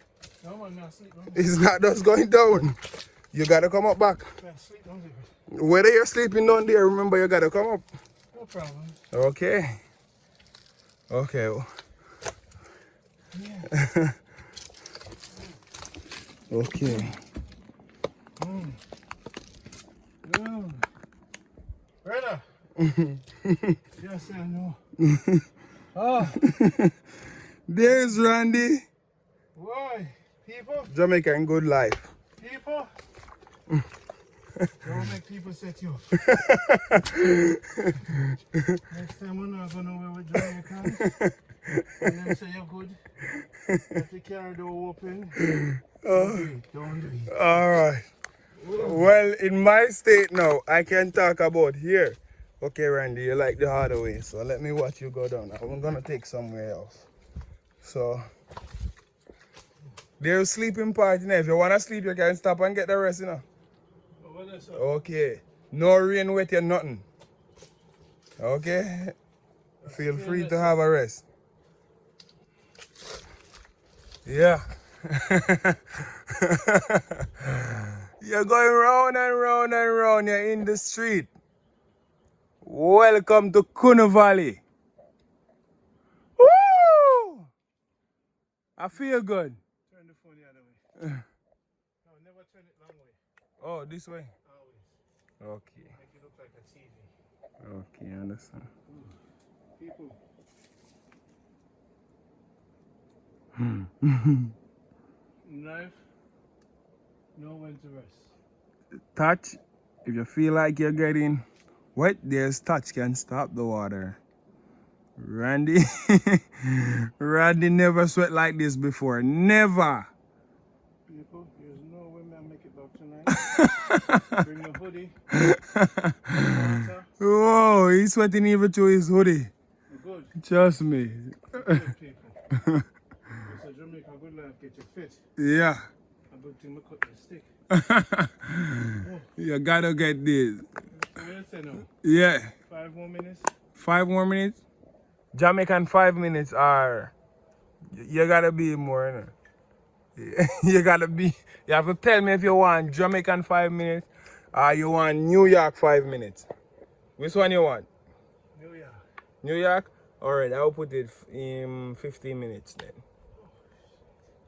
No, I'm not sleeping. It's not just going down. You gotta come up back. I'm sleep down there. Whether you're sleeping down there, remember you gotta come up. No problem. Okay. Okay. Yeah. Okay. No. Brother. Yes, I know. Oh, There's Randy. why? People? Jamaican good life. People? Don't make people set you up. Next time we're not going away with Jamaican. And them say you're good. If the car door open, don't do it. Alright. Well, in my state now, I can talk about here. Okay, Randy, you like the harder way, so let me watch you go down. I'm gonna take somewhere else. So, there's sleeping part in there. If you wanna sleep, you can stop and get the rest, you know. Okay. No rain, wet, or nothing. Okay? Feel free to have a rest. Yeah. You're going round and round and round. You're in the street. Welcome to Kuna Valley. Woo! I feel good. Turn the phone the other way. No, never turn it long way. Oh, this way? Always. Okay. Make it look like a TV. Okay, I understand. People. Knife. Know when to rest. Touch, if you feel like you're getting wet, there's touch can stop the water. Randy, Randy never sweat like this before. Never. People, there's no way I make it back tonight. Bring the hoodie. Water. Whoa, he's sweating even through his hoodie. Good. Trust me. Good people. So Jamaica, good life, get you fit. Yeah. A good thing, I cut the stick. You gotta get this. Say no. Yeah. 5 more minutes. 5 more minutes? Jamaican 5 minutes are. You gotta be more, you know? You gotta be. You have to tell me if you want Jamaican 5 minutes or you want New York 5 minutes. Which one you want? New York. New York? Alright, I'll put it in 15 minutes then.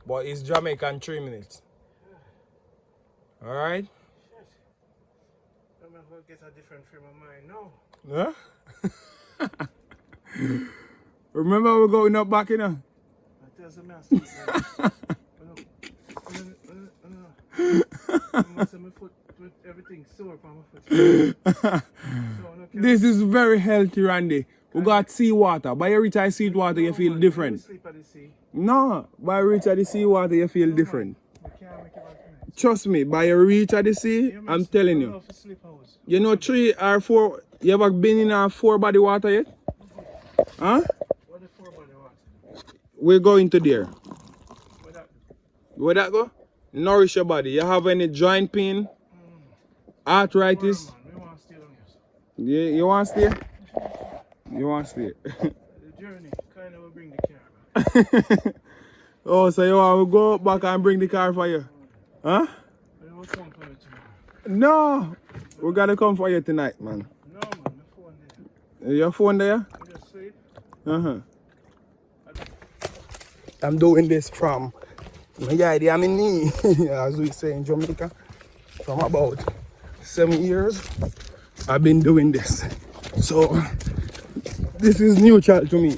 But it's Jamaican 3 minutes. Alright? I'm going to get a different frame of mind. No. Huh? Remember we're going up back, you know? I tell some else. My foot, with everything sore from my foot. This is very healthy, Randy. We got seawater. By you reach at seawater, you feel different. Sleep at the sea. No, by you reach at the seawater, you feel different. I can't make it back tonight. Trust me, by you reach at the sea, I'm telling you. You know 3 or 4, you ever been in a 4 body water yet? Huh? What is 4 body water? We're going to there. Where that? Where that go? Nourish your body. You have any joint pain? Arthritis? We want to stay on here. Yeah, you want to stay? You want to stay? The journey kind of will bring the car back. Oh, so you want to go back and bring the car for you? Huh? We will come for you tomorrow. No! We gotta come for you tonight, man. No, man, the phone there. Your phone there? You just sleep. Uh-huh. I'm doing this from my idea, I'm in knee, as we say in Jamaica. From about 7 years, I've been doing this. So, this is neutral to me.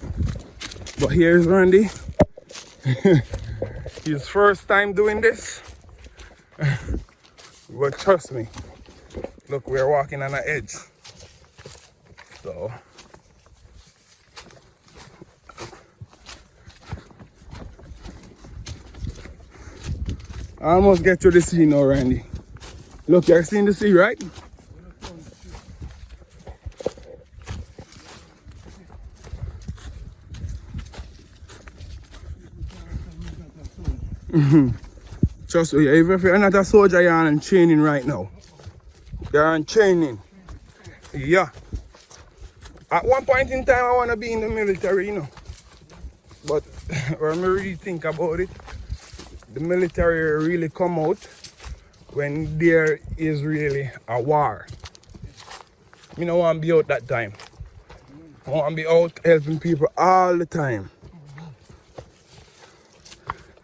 But here's Randy. His first time doing this. But trust me, look, we're walking on an edge. So, I almost get to the sea now, Randy. Look, you're seeing the sea, right? Trust me, even if you're not a soldier, you're on training right now. You're on training. Yeah. At one point in time, I want to be in the military, you know. But when I really think about it, the military really come out when there is really a war. Me no want to be out that time. I want to be out helping people all the time.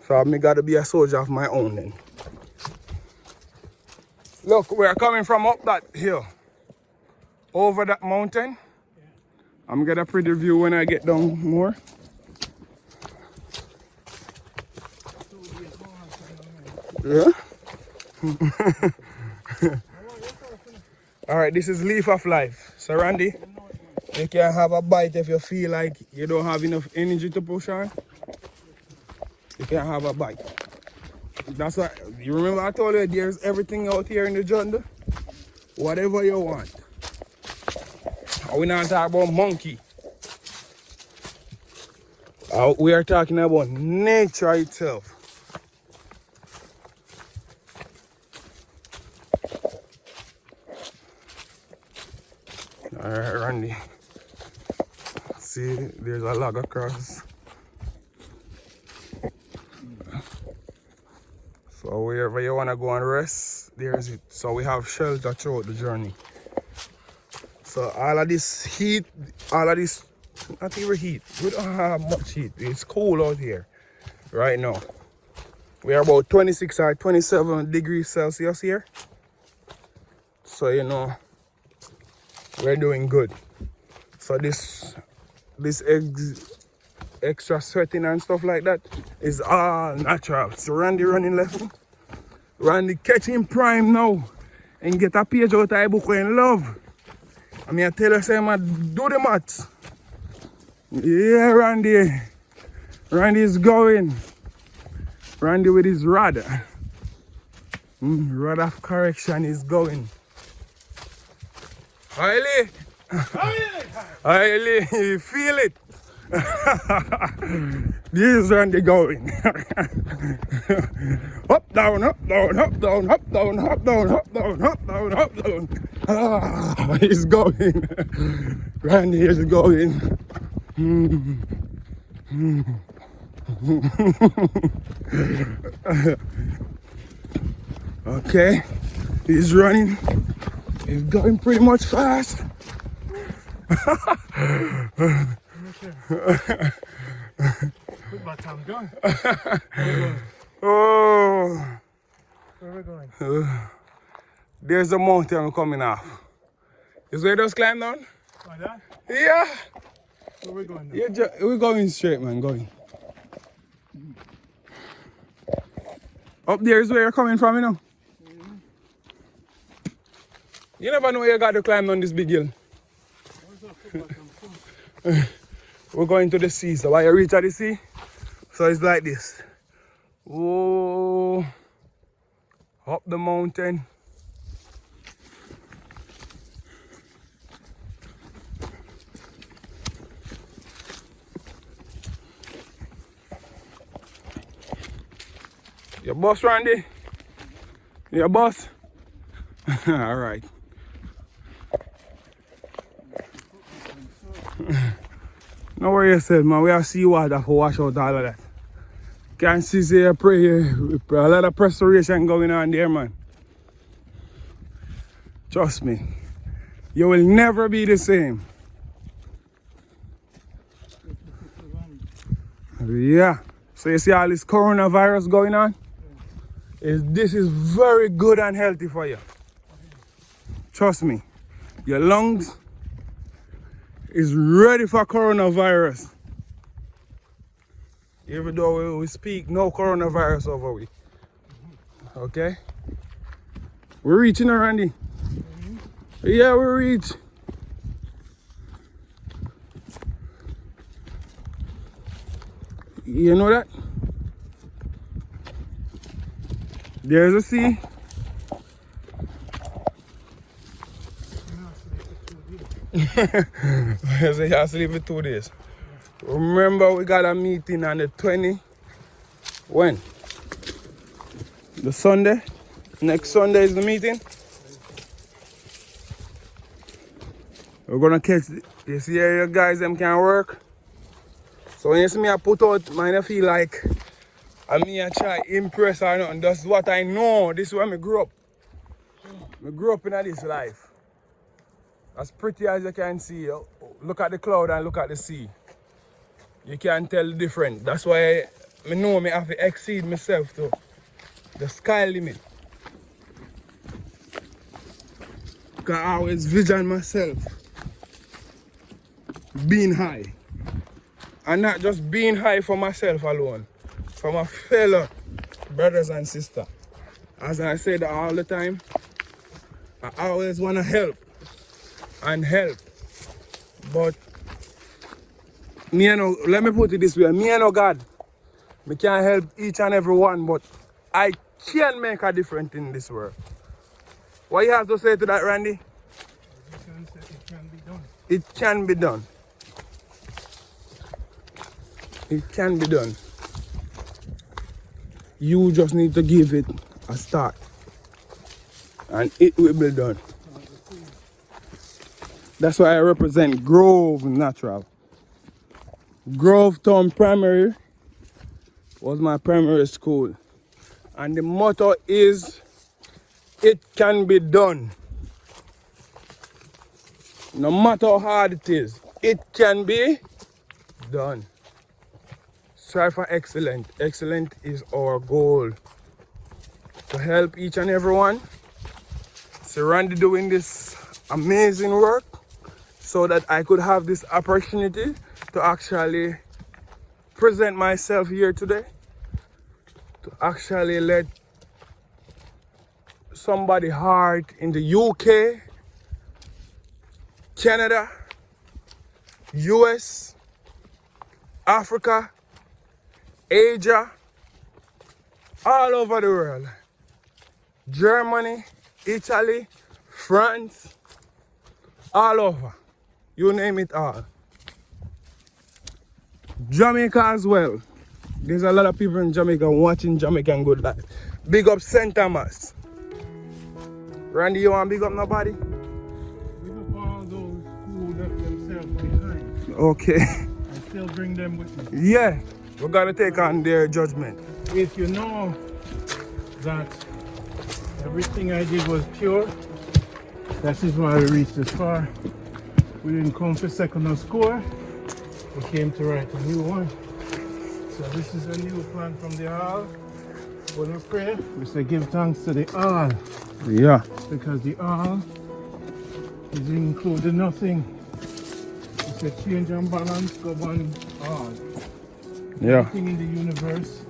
So I got to be a soldier of my own then. Look, we're coming from up that hill, over that mountain. I'm gonna get a pretty view when I get down more. Yeah. All right, this is Leaf of Life. So Randy, you can have a bite if you feel like you don't have enough energy to push on. You can have a bite. That's what, you remember I told you there's everything out here in the jungle? Whatever you want. We're not talking about monkey. We are talking about nature itself. Alright, Randy. See, there's a log across. So wherever you want to go and rest, there's it. So we have shelter throughout the journey. So all of this heat, all of this, not even heat, we don't have much heat. It's cool out here right now. We are about 26 or 27 degrees Celsius here. So you know, we're doing good. So this extra sweating and stuff like that is all natural. So Randy running left. Randy catching prime now and get a page out of the book in love. I mean, I tell you, say, man, do the maths. Yeah, Randy. Randy is going. Randy with his rod. Rod of correction is going. Haile. Haile, you feel it. This is Randy going. Up, down, up, down, up, down, up, down, up, down, up, down, up, down, up, down. Ah, he's going. Randy is going. Okay, he's running. He's going pretty much fast. But I'm done. Oh, Where are we going? there's a mountain coming off. Is where those climb down? Like that? Yeah. Where are we going now? Yeah, we're going straight, man. Going. Up there is where you're coming from, you know. You never know where you got to climb on this big hill. We're going to the sea, so when you reach at the sea, so it's like this. Whoa, up the mountain. Your boss, Randy? Your boss? All right. No worry yourself, man. We have seawater for wash out all of that. Can't see here, pray here. A lot of restoration going on there, man. Trust me. You will never be the same. Yeah. So you see all this coronavirus going on? This is very good and healthy for you. Trust me. Your lungs is ready for coronavirus. Even though we speak no coronavirus over we. Okay? We're reaching, Randy. Yeah, we reach. You know that? There's a sea. So you have to sleep for 2 days. Remember, we got a meeting on the 20. When? The Sunday. Next Sunday is the meeting. We're gonna catch. You see how you guys them can work. So when you see me, I put out, man, I feel like I try impress or nothing. That's what I know. This is where I grew up. I grew up in this life. As pretty as you can see, look at the cloud and look at the sea. You can't tell the difference. That's why I know I have to exceed myself to the sky limit. Because I always vision myself being high. And not just being high for myself alone, for my fellow brothers and sisters. As I said all the time, I always want to help and help. But me and let me put it this way, me and God, we can't help each and every one, but I can make a difference in this world. What you have to say to that, Randy? It can be done. It can be done. It can be done. You just need to give it a start. And it will be done. That's why I represent Grove Natural. Grove Town Primary was my primary school. And the motto is, it can be done. No matter how hard it is, it can be done. Strive for excellence. Excellence is our goal. To help each and every one. So Randy doing this amazing work so that I could have this opportunity to actually present myself here today. To actually let somebody heart in the UK, Canada, US, Africa, Asia, all over the world. Germany, Italy, France, all over. You name it all. Jamaica as well. There's a lot of people in Jamaica watching Jamaican Good Life. Big up St. Thomas. Randy, you want to big up nobody? Big up all those who left themselves behind. Okay. And still bring them with me. Yeah, we're gonna take on their judgment. If you know that everything I did was pure, that is why we reached this far. We didn't come for second or score. We came to write a new one. So this is a new plan from the all. When we pray, we say give thanks to the all. Yeah. Because the all is included nothing. It's a change and balance govern all. Yeah. Everything in the universe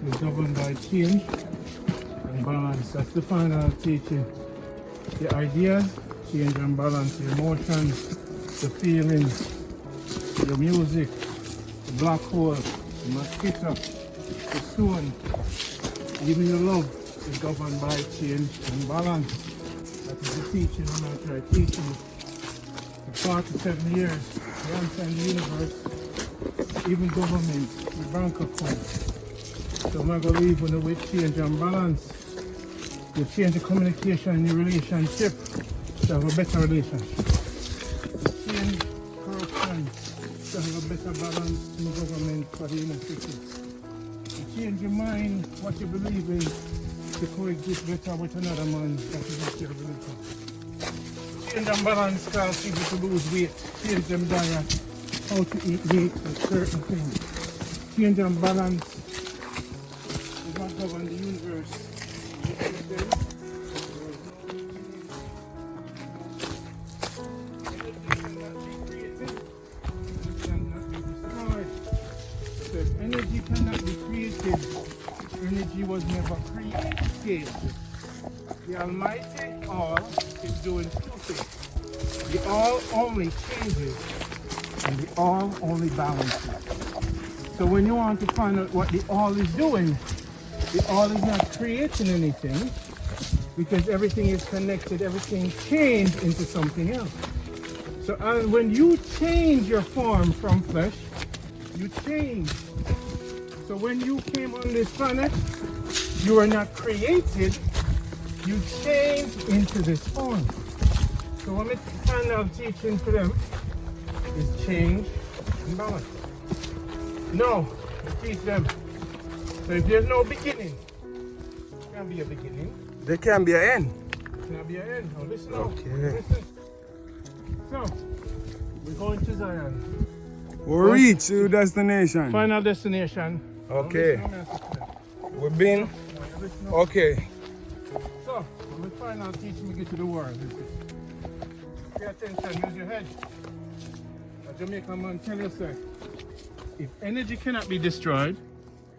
is governed by change and balance. That's the final teaching. The ideas, change and balance, the emotions, the feelings, the music, the black hole, the mosquito, the stone, even your love is governed by change and balance. That is the teaching when I try teaching for 47 years. The answer in the universe, even government, the bank account. So I'm going to leave with change and balance. You change the communication in your relationship to have a better relationship. You change corruption to have a better balance in the government for the inner city. You change your mind, what you believe in, to coexist better with another man that is what you believe in. Change and balance cause people to lose weight. Change them diet, how to eat meat and certain things. Change and balance is what governs the universe. Energy cannot be created. Energy was never created. The Almighty All is doing two things. The All only changes and the All only balances. So when you want to find out what the All is doing, the All is not creating anything because everything is connected, everything changed into something else. So when you change your form from flesh, you change. So when you came on this planet, you were not created, you changed into this form. So what my final teaching to them is change and balance. No, teach them. So if there's no beginning, there can't be a beginning. There can be an end. There can't be an end. Now listen now. Okay. Listen. So, we going to Zion. We reach your destination. Final destination. Okay. We've been. Okay. So, when we final teach me get to the world. Pay attention, use your head. A Jamaican man tell you, sir, if energy cannot be destroyed,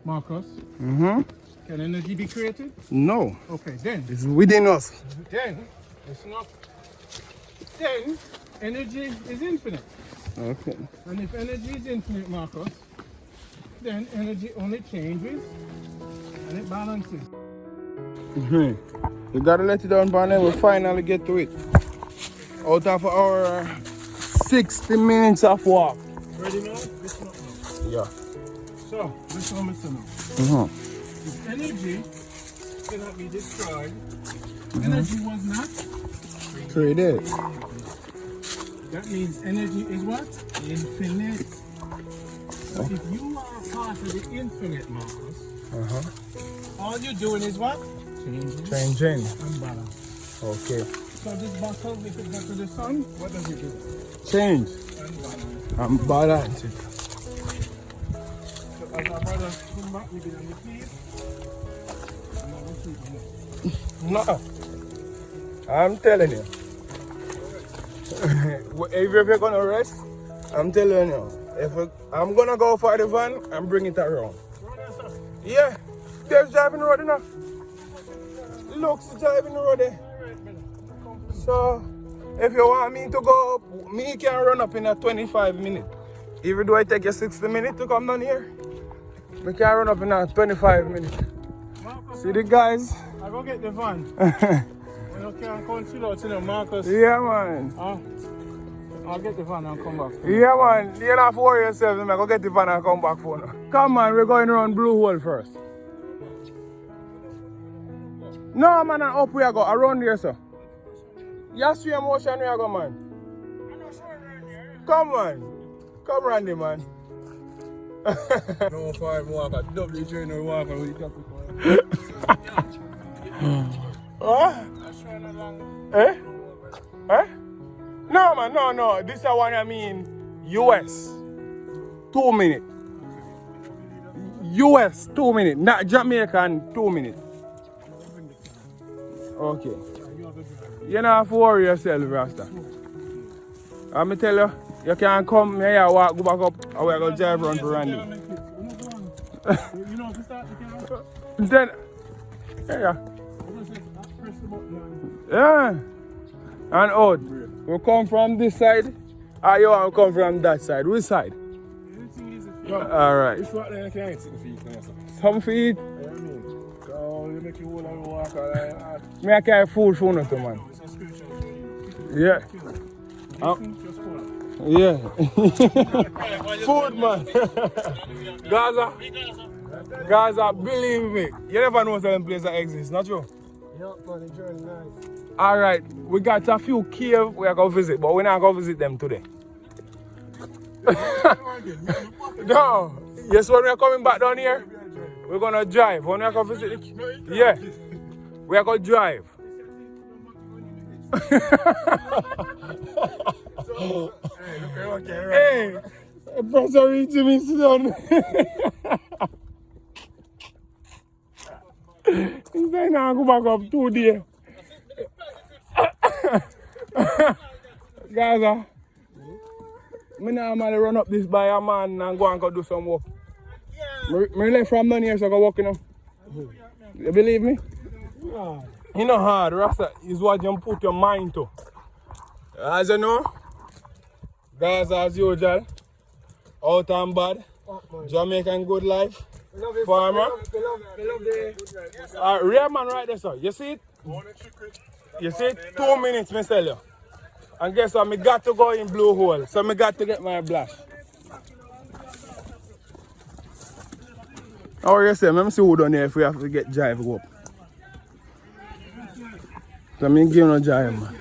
Marcus, can energy be created? No. Okay, then. It's within us. Then, it's not. Then, energy is infinite. Okay. And if energy is infinite, Marcus, then energy only changes and it balances. You gotta let it down, and then we finally get to it. Out of our 60 minutes of walk. Ready now? Listen up now. Yeah. So, listen now. If energy cannot be destroyed, energy was not. Created. That means energy is what? Infinite. So if you are a part of the infinite, Marcus, all you're doing is what? Changing. And balance. Okay. So this bottle, if it got to the sun, what does it do? Change. And balance. And balance it. So as our brother come back, we get on the keys. And I will sleep No. I'm telling you. If you're gonna rest, I'm telling you. I'm gonna go for the van and bring it around. Yeah. There's driving the road enough. Looks driving the road there. So if you want me to go up, me can run up in a 25 minutes. Even though I take you 60 minutes to come down here, we can run up in a 25 minutes. See the guys? I go get the van. You can't come chill out to the Marcus. Yeah, man. I'll get the van and come back. Yeah, man. You don't have to worry yourself, man. Go get the van and come back for now. Come on, we're going around Blue Hole first. No, man, up we go. Around here, sir. You see emotion we go, man. Come on. Come, Randy, man. No, fine, walk a double trainer walk and we got What? Eh? Eh? No, man, no. This is what I mean. US. 2 minutes. US, 2 minutes. Not Jamaican, 2 minutes. Okay. You don't have to worry yourself, Rasta. I'm tell you, you can come here, walk, go back up, and we're going to drive around for Randy. You know, if you start, you can't Then, yeah. press the button. Yeah. And out. We come from this side, or you want to come from that side? Which side? Alright. It's what they can't see the feet now, sir. Some feet. You know what I mean? So you make you wanna walk like Me I carry food for you, man. It's a spiritual for you. Yeah. Listen, just follow. Yeah. Food, man. Gaza, believe me. You never know certain places that exist, not true? yeah, man, the journey nice. Alright, we got a few caves we are going to visit, but we're not going to visit them today. No. Yes, when we are coming back down here, we're going to drive. When we are going to visit it, yeah. We are going to drive. Hey, Professor reaching me, sit down. He said, now go back up 2 days. Gaza, I normally run up this by a man and go and go do some work. I left from down here so I go walk, you know. You believe me? Yeah. You know hard, Rasta is what you put your mind to. As you know, Gaza as usual, out and bad, Jamaican good life, farmer. Real man right there, sir. You see it? You see it? 2 minutes, me tell you. And guess what? I got to go in Blue Hole, so I got to get my blush. How you say? Let me see who down here if we have to get jive go up. So I'm give no jive, man.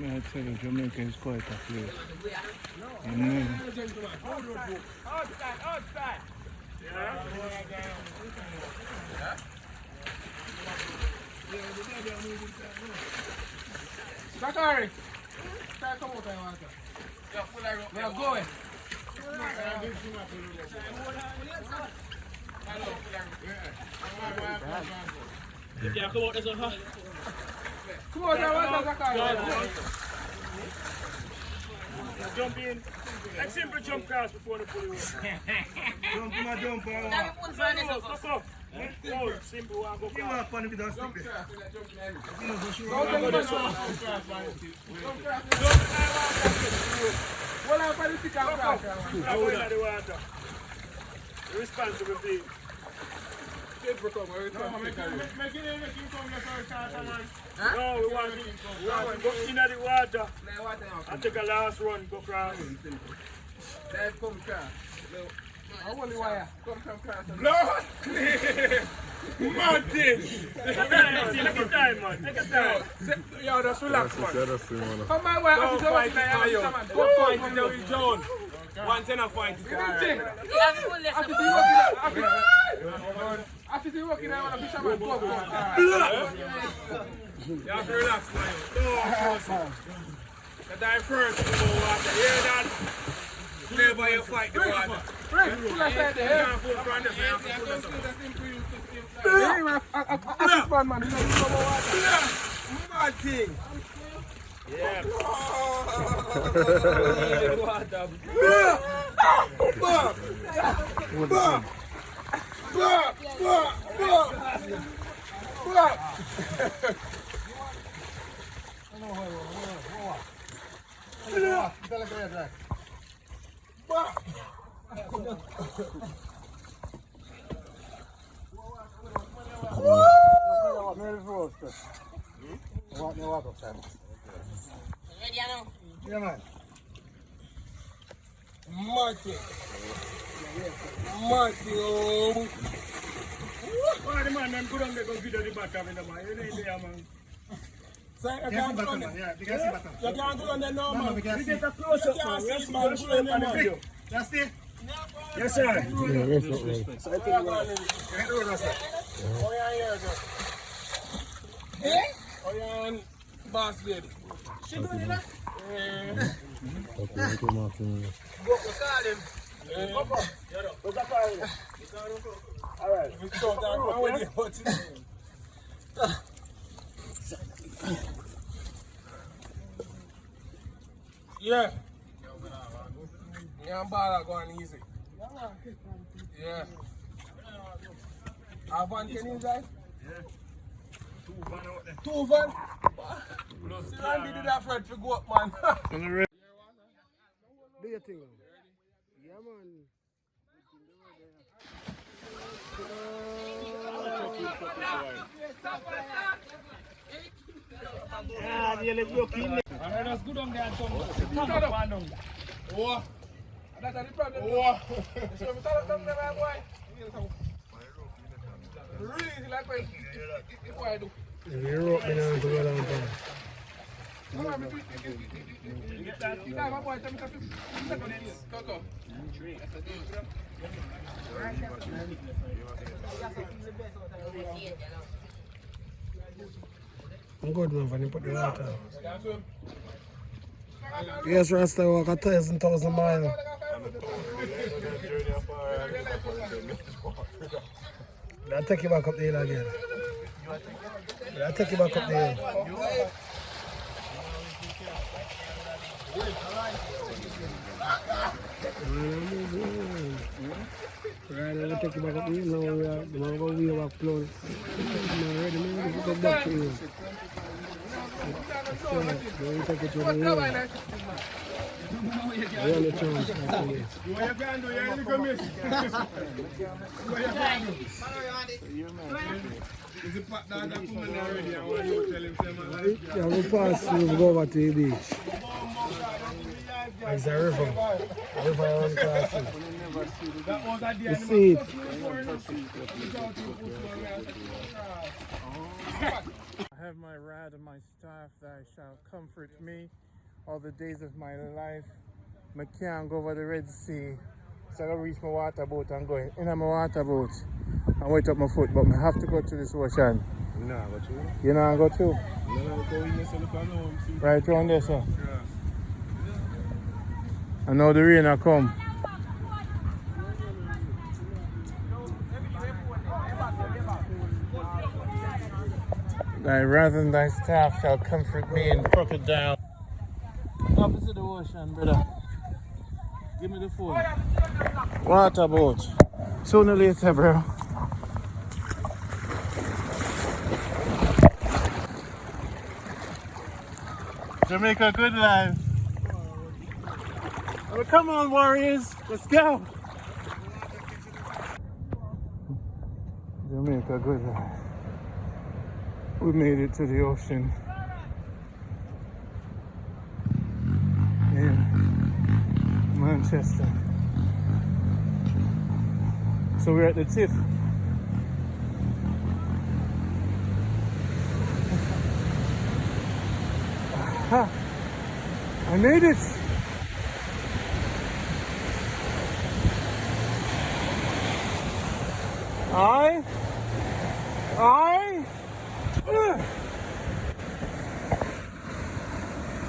I tell you, Jamaica is quite a place. Outside. Zachary, come out there, we are going. Yeah, come out there, huh? Come on, Zachary. Jump in. Like simple jump cars before the pull you. Jump. Oh, simple one go You are funny with us. Well, I'm going to pick up. Go in the water. Responsible thing. Make it come here first, man. No, we want to go in the water and take a last run, go cross. Let's come cross. I want the wire. Come cross. Blood! Martin! Take your time, man. Take your time. Yo, just relax, man. Come my way. Don't fight it, Mayo. Don't fight it, Joey John. One ten a fight. After you working, I want to fisherman. You have to relax, Mayo. Don't you die first in the water. Hear that? Never you fight the water. Right, pull aside the hair. Pull from the hair. Man, you know, Mad thing. Yeah. Yeah, man. Martin, oh. Why the man, them good on the video the back of the man. You know there, man. Say, I can't do on that. Yeah, you can see button. You can't do on that no, man. We can We see. get a close up, man. Yes, man. Show them on the video. Just stay. Yes, sir. Oh, yeah, here, oh, yeah, boss lady. She doing that? Go call him. All right. We go down. I want to put it. Yeah. Yeah, I'm bad at going easy. Yeah. Have one can inside? Yeah. 2 van? See, Randy did that Fred for go up, man. Do your thing. Yeah, man. That's good on there, Tom. Oh, that's the problem. Oh, so we tell them that boy. Really like what I do. You rope me down to go down. I'm good, man, when you put the water. Yes, Rasta walk 1,000 miles. I'll take you back up the hill again. I'll take you back up the hill. Right, I'll take you back up the hill now. We're going to go close. I'm ready to go back to you. So, we'll take it to the hill. We're on the chance. What you can do, you're in the commission. What you can do? Is the pot dog that come in already? I want you to tell him, say, man, Yeah, we pass through, we go over to the beach. There's a river. A river around past it. that was at the You end. see it? I have my rod and my staff that shall comfort me all the days of my life. I can't go over the Red Sea. So I gotta reach my water boat and go in my water boat and wet up my foot, but I have to go to this ocean. Nah, but You know I go too? no, go in there, so look on home, see. Right around there, sir. Yeah. And now the rain will come. Thy wrath and thy staff shall comfort me in crocodile. Opposite the ocean, brother. Give me the phone. Water boat. Sooner or later, bro. Jamaica, good life. Oh, come on, Warriors. Let's go. Jamaica, good life. We made it to the ocean. In Manchester. So we're at the tip. Aha! I made it!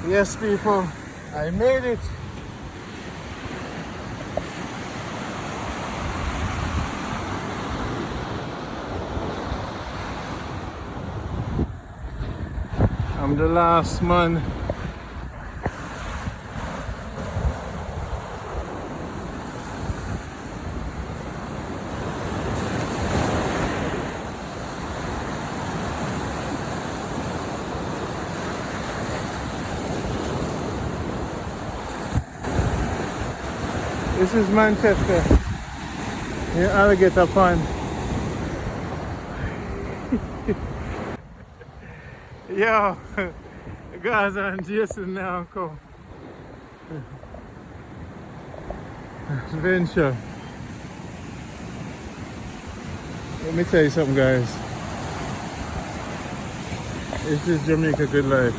Yes, people, I made it. I'm the last man. This is Manchester. Here, Alligator Pond. Yo, Gaza and Jason now come. Adventure. Let me tell you something, guys. This is Jamaica good life.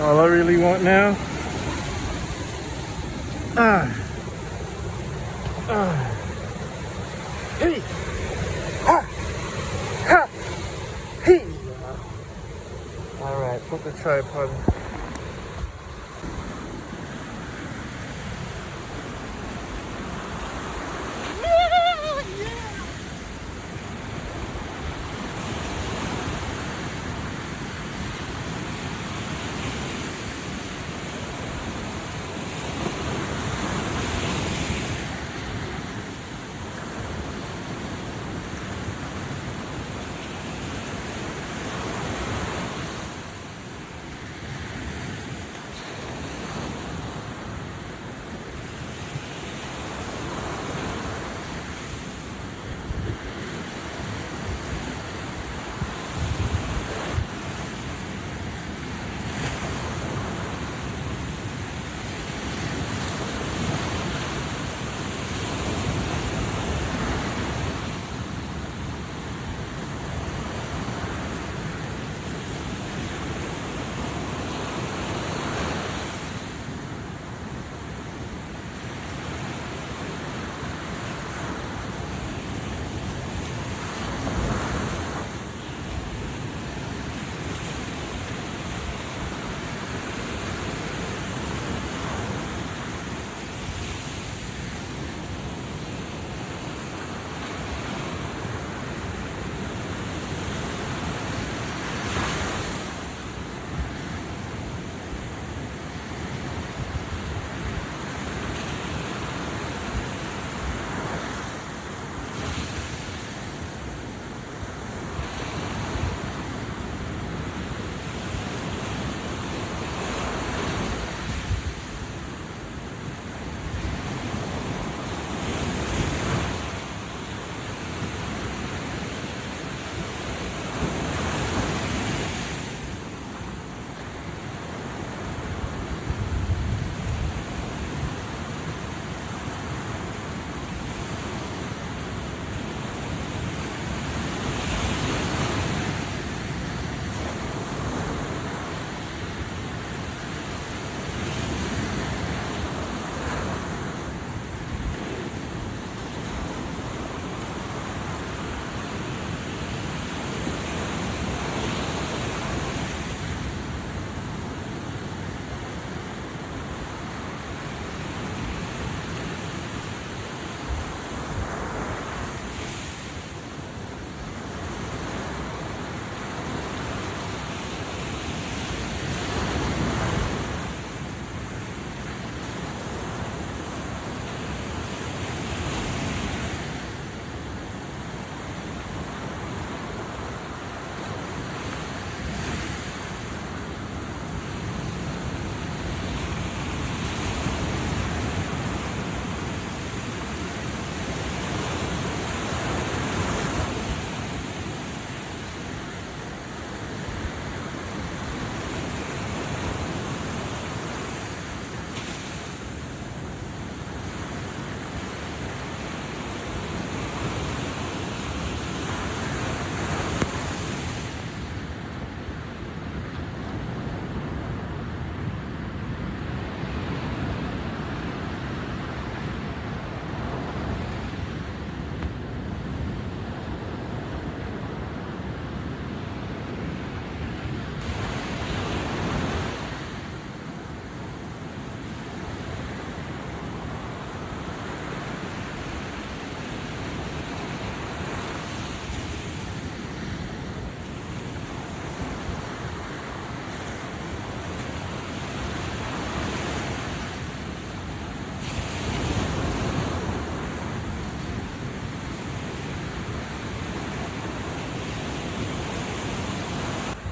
All I really want now. Hey! Ha! Ha! Hey! Alright, put the tripod.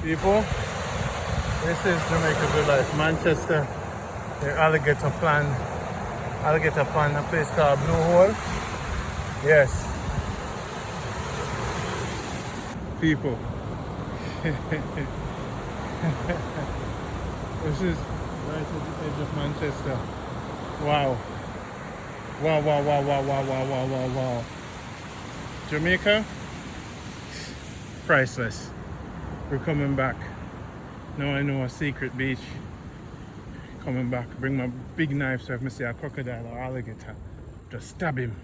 People, this is Jamaica Good Life, Manchester. The alligator pond, a place called Blue Hole. Yes. People. This is right at the edge of Manchester. Wow. Wow. Jamaica, priceless. We're coming back. Now I know a secret beach. Coming back. Bring my big knife so if I see a crocodile or alligator, just stab him.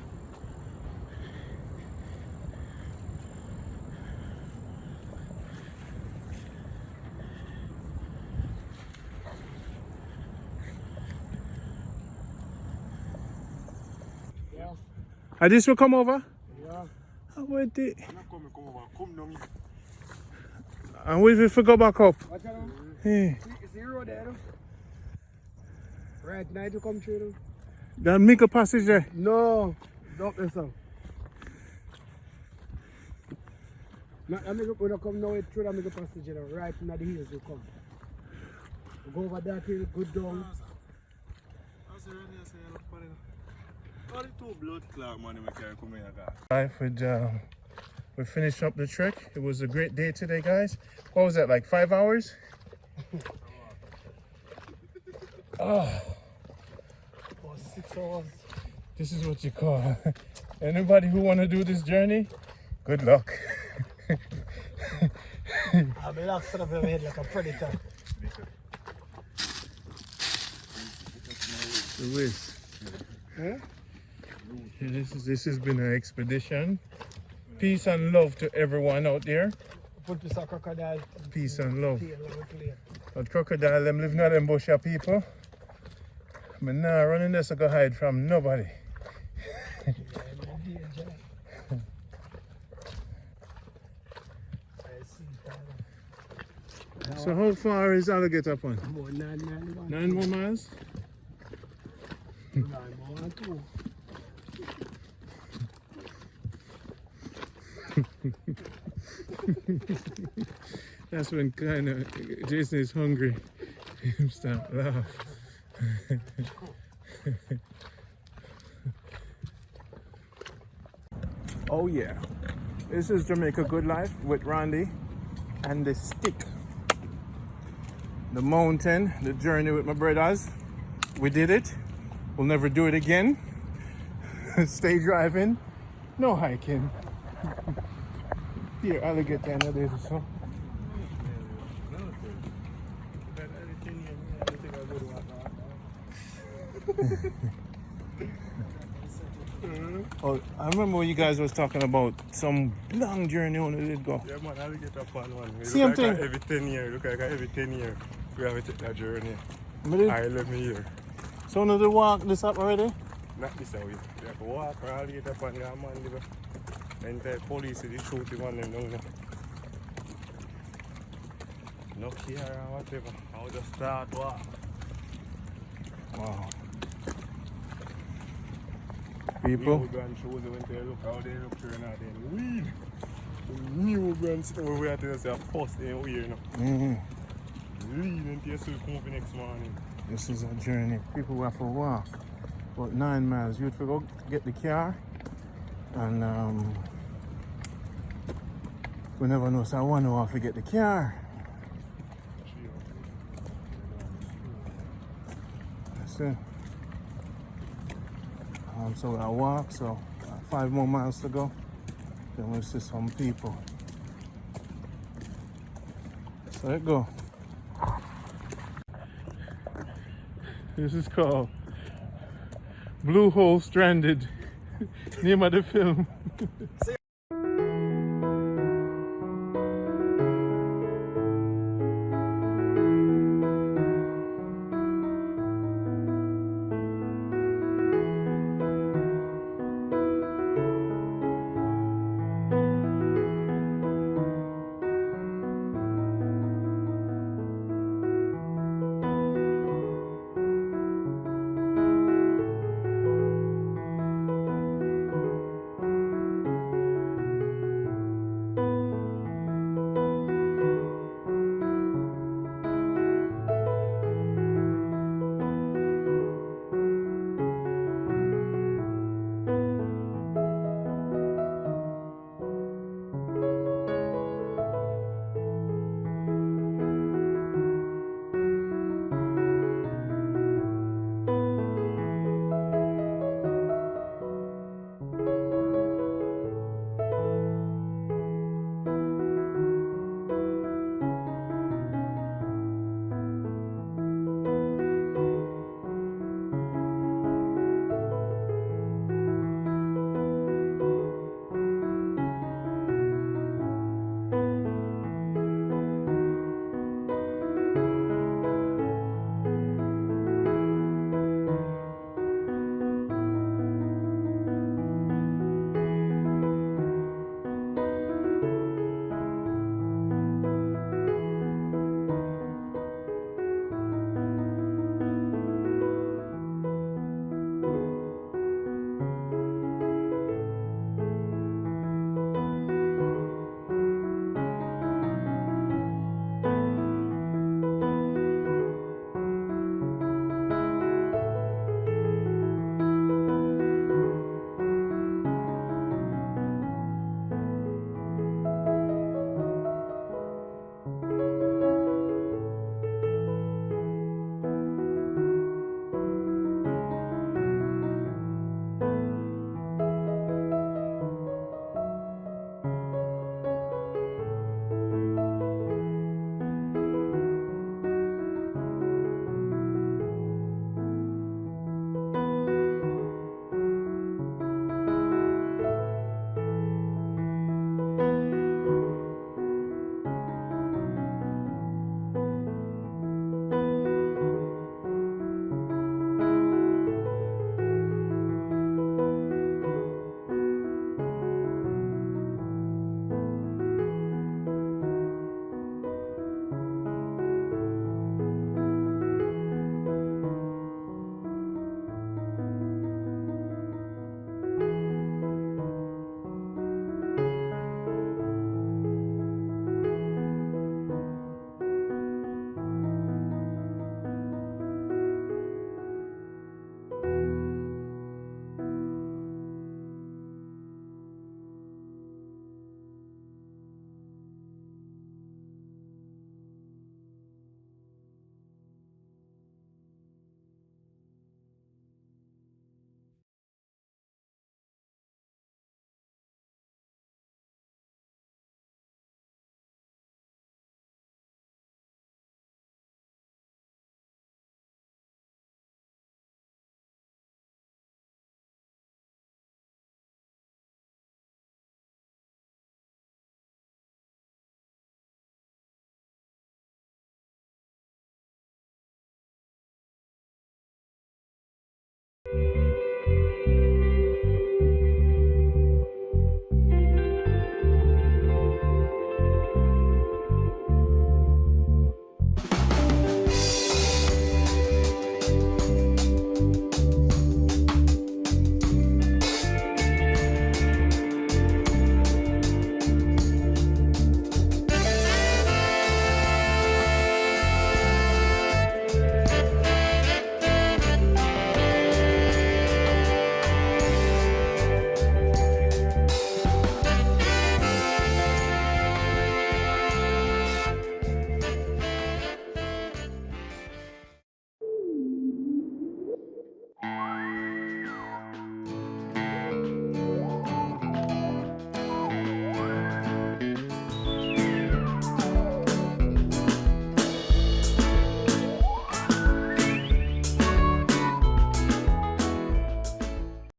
I just will come over? Yeah. How would it? I'm not coming over. Come down. And we will go back up. Watch out. Hey. See the road there? Right now to come through. That make a passage there? No. Don't listen. I'm going to come now through that make a passage there. Right now the hills will come. We'll go over that hill, good down. We finished up the trek. It was a great day today, guys. What was that, like 5 hours? Oh, 6 hours. this is what you call. Anybody who want to do this journey, good luck. I'll be locked up in my head like a predator. The whiz. Yeah, this has been an expedition. Peace and love to everyone out there. Put this a crocodile. Peace and love. But crocodile, them live not in bush, people. But now running this I go hide from nobody. So how far is Alligator Pond? 9 more miles? 9 more too. That's when kind of Jason is hungry. Him start laugh. Oh yeah, this is Jamaica Good Life with Randy and the stick. The mountain, the journey with my brothers. We did it. We'll never do it again. Stay driving, no hiking. Here, alligator and there so. Oh, I remember when you guys was talking about some long journey on it did go. Yeah man, alligator pond one. Same look thing. Like every 10 years, look like every 10 years we have to take that journey. Really? I live here. So now they walk this up already? Not this way. You have to walk around alligator pond, yeah man, live. And the police they shoot him on them down there. No care or whatever. I'll just start walk. Wow. People. New gun shows when they look how they look through now then weed. New guns over we have to say first day we you know. Lead until you see come up next morning. This is a journey. People have to walk about 9 miles. You have to go get the car and we never know, so I wonder how to get the car. That's it. So I walk, so 5 more miles to go. Then we'll see some people. So let go. This is called Blue Hole Stranded. Name of the film.